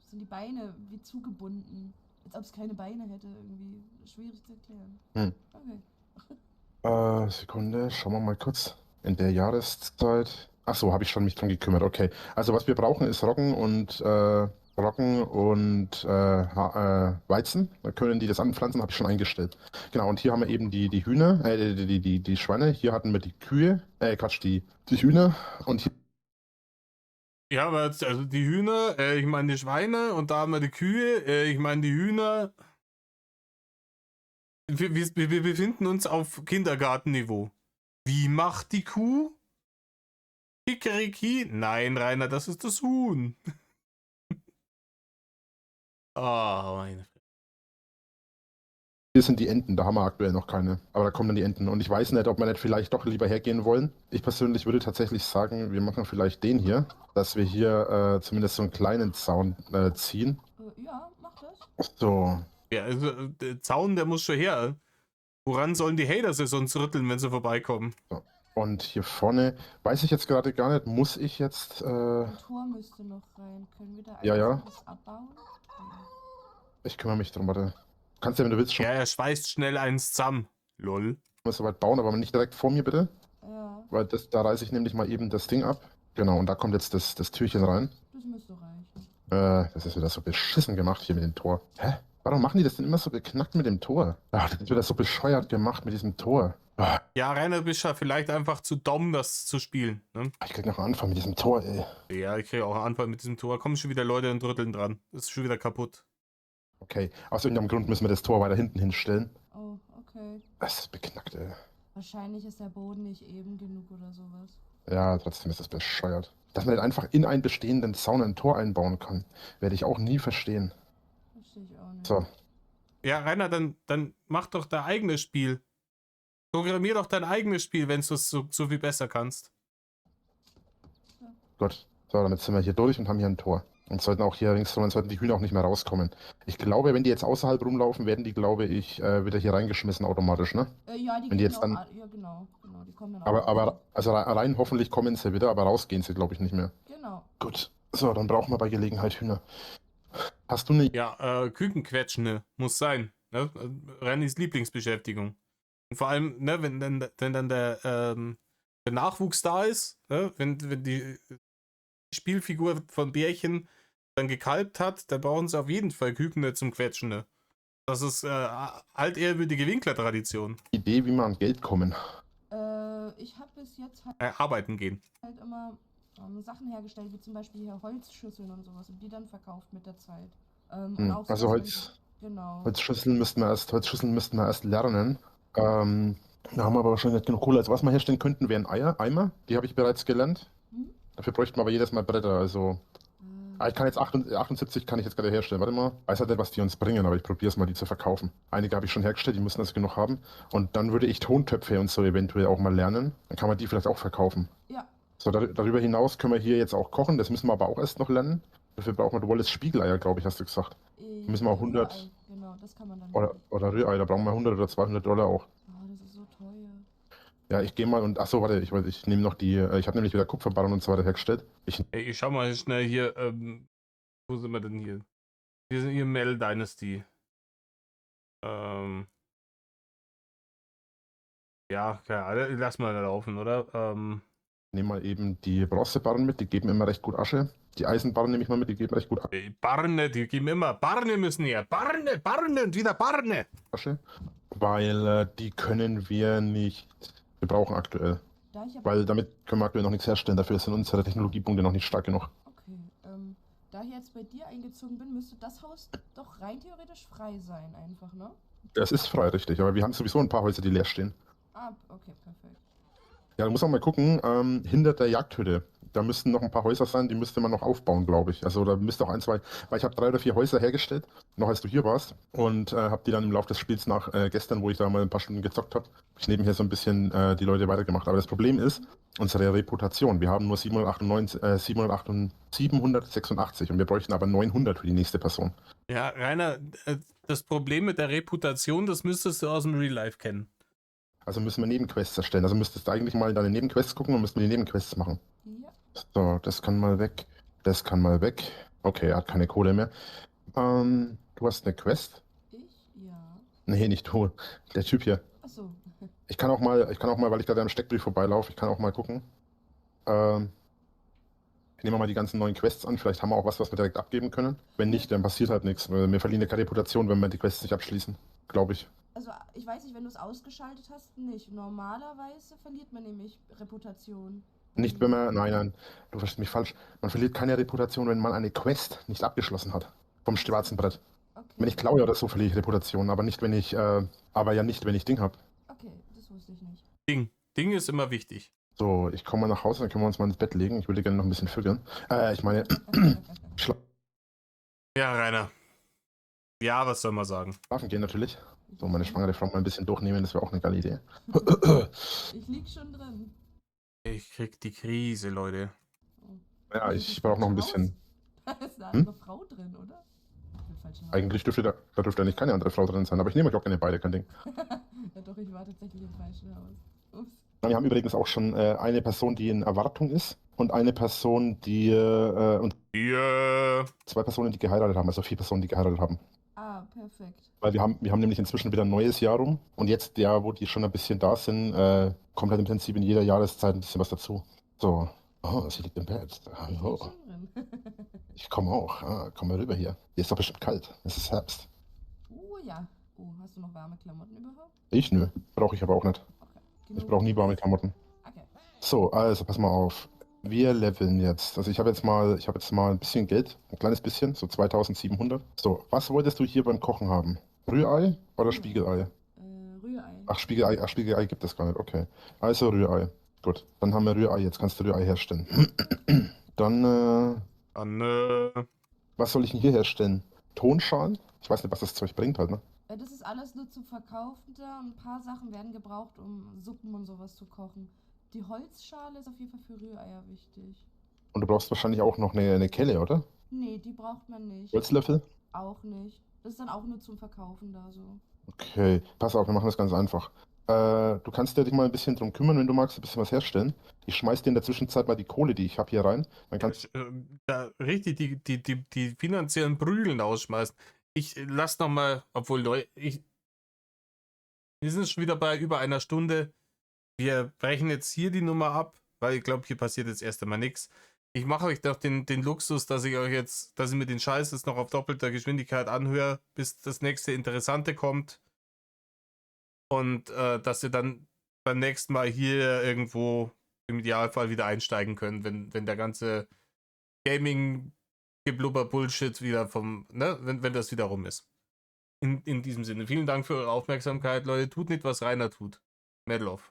sind die Beine wie zugebunden. Als ob es keine Beine hätte, irgendwie. Schwierig zu erklären. Okay. Sekunde, schauen wir mal kurz. In der Jahreszeit. Achso, habe ich schon mich drum gekümmert, okay. Also was wir brauchen ist Roggen und Weizen. Da können die das anpflanzen, habe ich schon eingestellt. Genau, und hier haben wir eben die Hühner, die Schweine. Hier hatten wir die Kühe, die Hühner. Und hier Ja, aber jetzt, also die Hühner, ich meine die Schweine und da haben wir die Kühe, ich meine die Hühner. Wir befinden uns auf Kindergartenniveau. Wie macht die Kuh? Kikeriki? Nein, Rainer, das ist das Huhn. Meine Fresse. Hier sind die Enten, da haben wir aktuell noch keine. Aber da kommen dann die Enten. Und ich weiß nicht, ob wir nicht vielleicht doch lieber hergehen wollen. Ich persönlich würde tatsächlich sagen, wir machen vielleicht den hier, dass wir hier zumindest so einen kleinen Zaun ziehen. Ja, mach das. So. Ja, also der Zaun, der muss schon her. Woran sollen die Hater sich sonst rütteln, wenn sie vorbeikommen? So. Und hier vorne, weiß ich jetzt gerade gar nicht, muss ich jetzt... Ein Tor müsste noch rein. Können wir da Ja. was abbauen? Ich kümmere mich drum, warte. Du kannst ja, wenn du willst, schon Ja, er schweißt schnell eins zusammen. Lol. mal so weit bauen, aber nicht direkt vor mir, bitte. Ja, Weil da reiße ich nämlich mal eben das Ding ab. Genau, und da kommt jetzt das Türchen rein. das müsste reichen. Das ist wieder so beschissen gemacht hier mit dem Tor. Hä? Warum machen die das denn immer so beknackt mit dem Tor? Ach, das ist wieder so bescheuert gemacht mit diesem Tor. Ah, Ja, Rainer, bist ja vielleicht einfach zu dumm, das zu spielen. Ne? ich krieg noch einen Anfang mit diesem Tor, ey. Ja, ich kriege auch einen Anfall mit diesem Tor. Kommen schon wieder Leute und rütteln dran. Das ist schon wieder kaputt. Okay, aus irgendeinem Grund müssen wir das Tor weiter hinten hinstellen. Oh, okay. Das ist beknackt, ey. Wahrscheinlich ist der Boden nicht eben genug oder sowas. Ja, trotzdem ist das bescheuert. Dass man nicht einfach in einen bestehenden Zaun ein Tor einbauen kann, werde ich auch nie verstehen. Verstehe ich auch nicht. So, Ja, Rainer, dann mach doch dein eigenes Spiel. Programmier doch dein eigenes Spiel, wenn du es so viel besser kannst. gut. So, damit sind wir hier durch und haben hier ein Tor. Und sollten auch hier ringsherum, sollten die Hühner auch nicht mehr rauskommen. Ich glaube, wenn die jetzt außerhalb rumlaufen, werden die, glaube ich, wieder hier reingeschmissen automatisch, ne? Ja, die Wenn die gehen jetzt auch dann- ja, genau, die kommen dann auch. Aber also rein hoffentlich kommen sie wieder, aber rausgehen sie, glaube ich, nicht mehr. Genau. Gut. So, dann brauchen wir bei Gelegenheit Hühner. Hast du eine... Ja, Kükenquetschende muss sein. Ne? Rennys Lieblingsbeschäftigung. Und vor allem, ne, wenn dann der Nachwuchs da ist, ne, wenn die Spielfigur von Bärchen dann gekalbt hat, dann brauchen sie auf jeden Fall Küken zum Quetschen. Ne? Das ist altehrwürdige Winkler-Tradition. Idee, wie wir an Geld kommen? Ich habe bis jetzt Arbeiten gehen. halt immer Sachen hergestellt, wie zum Beispiel hier Holzschüsseln und sowas, und die dann verkauft mit der Zeit. Und auch Also so Genau. Holzschüsseln müssten wir erst lernen. Da haben wir aber wahrscheinlich nicht genug Kohle. Also was wir herstellen könnten, wären Eimer. Die habe ich bereits gelernt. Hm? Dafür bräuchten wir aber jedes Mal Bretter. Also ich kann jetzt 78 kann ich jetzt gerade herstellen. Warte mal. Ich weiß halt nicht, was die uns bringen, aber ich probiere es mal, die zu verkaufen. Einige habe ich schon hergestellt, die müssen das genug haben. Und dann würde ich Tontöpfe und so eventuell auch mal lernen. Dann kann man die vielleicht auch verkaufen. Ja. So, darüber hinaus können wir hier jetzt auch kochen. Das müssen wir aber auch erst noch lernen. Dafür brauchen wir, du wolltest Spiegeleier, glaube ich, hast du gesagt. Müssen wir auch 100 Rührei, genau, das kann man dann oder Rührei, da brauchen wir 100 oder 200 Dollar auch. das ist so teuer. Ja, ich gehe mal und, achso, warte, ich nehme noch die, ich habe nämlich wieder Kupferbarren und so weiter hergestellt. Ey, ich schau mal schnell hier, wo sind wir denn hier? Wir sind hier Mel Dynasty. Ja, lass mal laufen, oder? Nehme mal eben die Bronzebarren mit, die geben immer recht gut Asche. Die Eisenbarren nehme ich mal mit, die geben recht gut Barne, die geben immer. Barne müssen her. Barne und wieder Barne. Asche. Weil die können wir nicht gebrauchen aktuell. Da ich aber, Weil damit können wir aktuell noch nichts herstellen. Dafür sind unsere Technologiepunkte noch nicht stark genug. okay, da ich jetzt bei dir eingezogen bin, müsste das Haus doch rein theoretisch frei sein, einfach, ne? Das ist frei, richtig. Aber wir haben sowieso ein paar Häuser, die leer stehen. Ah, okay, perfekt. Ja, du musst auch mal gucken, hinter der Jagdhütte, da müssten noch ein paar Häuser sein, die müsste man noch aufbauen, glaube ich. Also da müsste auch ein, zwei, weil ich habe 3 oder 4 Häuser hergestellt, noch als du hier warst, und habe die dann im Laufe des Spiels nach gestern, wo ich da mal ein paar Stunden gezockt habe, ich nebenher so ein bisschen die Leute weitergemacht. Aber das Problem ist unsere Reputation. Wir haben nur 786 und wir bräuchten aber 900 für die nächste Person. Ja, Rainer, das Problem mit der Reputation, das müsstest du aus dem Real Life kennen. Also müssen wir Nebenquests erstellen. Also müsstest du eigentlich mal in deine Nebenquests gucken und müssten wir die Nebenquests machen. Ja. So, das kann mal weg. Das kann mal weg. Okay, er hat keine Kohle mehr. Du hast eine Quest? Ich? Ja. Nee, nicht du. Der Typ hier. Achso. Ich kann auch mal, weil ich gerade am Steckbrief vorbeilaufe, ich kann auch mal gucken. Ich nehme mal die ganzen neuen Quests an. Vielleicht haben wir auch was wir direkt abgeben können. Wenn nicht, dann passiert halt nichts. Wir verlieren ja keine Reputation, wenn wir die Quests nicht abschließen. Glaube ich. Also, ich weiß nicht, wenn du es ausgeschaltet hast, nicht. Normalerweise verliert man nämlich Reputation. Nicht, wenn man. Nein, du verstehst mich falsch. Man verliert keine Reputation, wenn man eine Quest nicht abgeschlossen hat. Vom schwarzen Brett. Okay. Wenn ich klaue oder so, verliere ich Reputation, aber nicht, wenn ich, aber ja nicht, wenn ich Ding habe. Okay, das wusste ich nicht. Ding ist immer wichtig. So, ich komme mal nach Hause, dann können wir uns mal ins Bett legen. Ich würde gerne noch ein bisschen vögeln. Ich meine, Ja, Rainer. Ja, was soll man sagen? schlafen gehen natürlich. So, meine schwangere Frau mal ein bisschen durchnehmen, das wäre auch eine geile Idee. Ich lieg schon drin. Ich krieg die Krise, Leute. Oh. Ja, Ist ich das brauche noch ein falsche bisschen. Haus? Da ist eine andere Frau drin, oder? Im falschen Haus. Eigentlich dürfte da dürfte eigentlich keine andere Frau drin sein, aber ich nehme euch auch gerne beide, kein Ding. Ja doch, ich war tatsächlich im falschen Haus. Ups. Wir haben übrigens auch schon eine Person, die in Erwartung ist und eine Person, die und Ja. 2 Personen, die geheiratet haben, also 4 Personen, die geheiratet haben. Ah, perfekt. Weil wir haben nämlich inzwischen wieder ein neues Jahr rum und jetzt, ja, wo die schon ein bisschen da sind, kommt halt im Prinzip in jeder Jahreszeit ein bisschen was dazu. So, oh, sie liegt im Bett. Ich lieg Hallo. schon drin. Ich komme auch. Komm mal rüber hier. Hier ist doch bestimmt kalt. Es ist Herbst. Ja. Oh, hast du noch warme Klamotten überhaupt? Ich nö. Brauche ich aber auch nicht. Okay. Ich brauche nie warme Klamotten. Okay. So, also pass mal auf. Wir leveln jetzt. Also ich habe jetzt mal ein bisschen Geld, ein kleines bisschen, so 2700. So, was wolltest du hier beim Kochen haben? Rührei oder Spiegelei? Rührei. Ach, Spiegelei gibt es gar nicht. Okay. Also Rührei. Gut, dann haben wir Rührei. Jetzt kannst du Rührei herstellen. Dann, was soll ich denn hier herstellen? Tonschalen? Ich weiß nicht, was das Zeug bringt halt, ne? Das ist alles nur zum Verkaufen da. Ein paar Sachen werden gebraucht, um Suppen und sowas zu kochen. Die Holzschale ist auf jeden Fall für Rühreier wichtig. Und du brauchst wahrscheinlich auch noch eine Kelle, oder? Nee, die braucht man nicht. Holzlöffel? Auch nicht. Das ist dann auch nur zum Verkaufen da so. Okay, pass auf, wir machen das ganz einfach. Du kannst dich mal ein bisschen drum kümmern, wenn du magst, ein bisschen was herstellen. Ich schmeiß dir in der Zwischenzeit mal die Kohle, die ich habe, hier rein. Dann kannst Da richtig die finanziellen Prügeln ausschmeißen. Ich lass noch mal, obwohl Leute, wir sind schon wieder bei über einer Stunde. Wir brechen jetzt hier die Nummer ab, weil ich glaube, hier passiert jetzt erst einmal nichts. Ich mache euch doch den Luxus, dass ich mir den Scheiß jetzt noch auf doppelter Geschwindigkeit anhöre, bis das nächste Interessante kommt. Und dass ihr dann beim nächsten Mal hier irgendwo im Idealfall wieder einsteigen könnt, wenn der ganze Gaming-Geblubber-Bullshit wieder wenn das wieder rum ist. In diesem Sinne, vielen Dank für eure Aufmerksamkeit, Leute. Tut nicht, was Rainer tut. Medlov.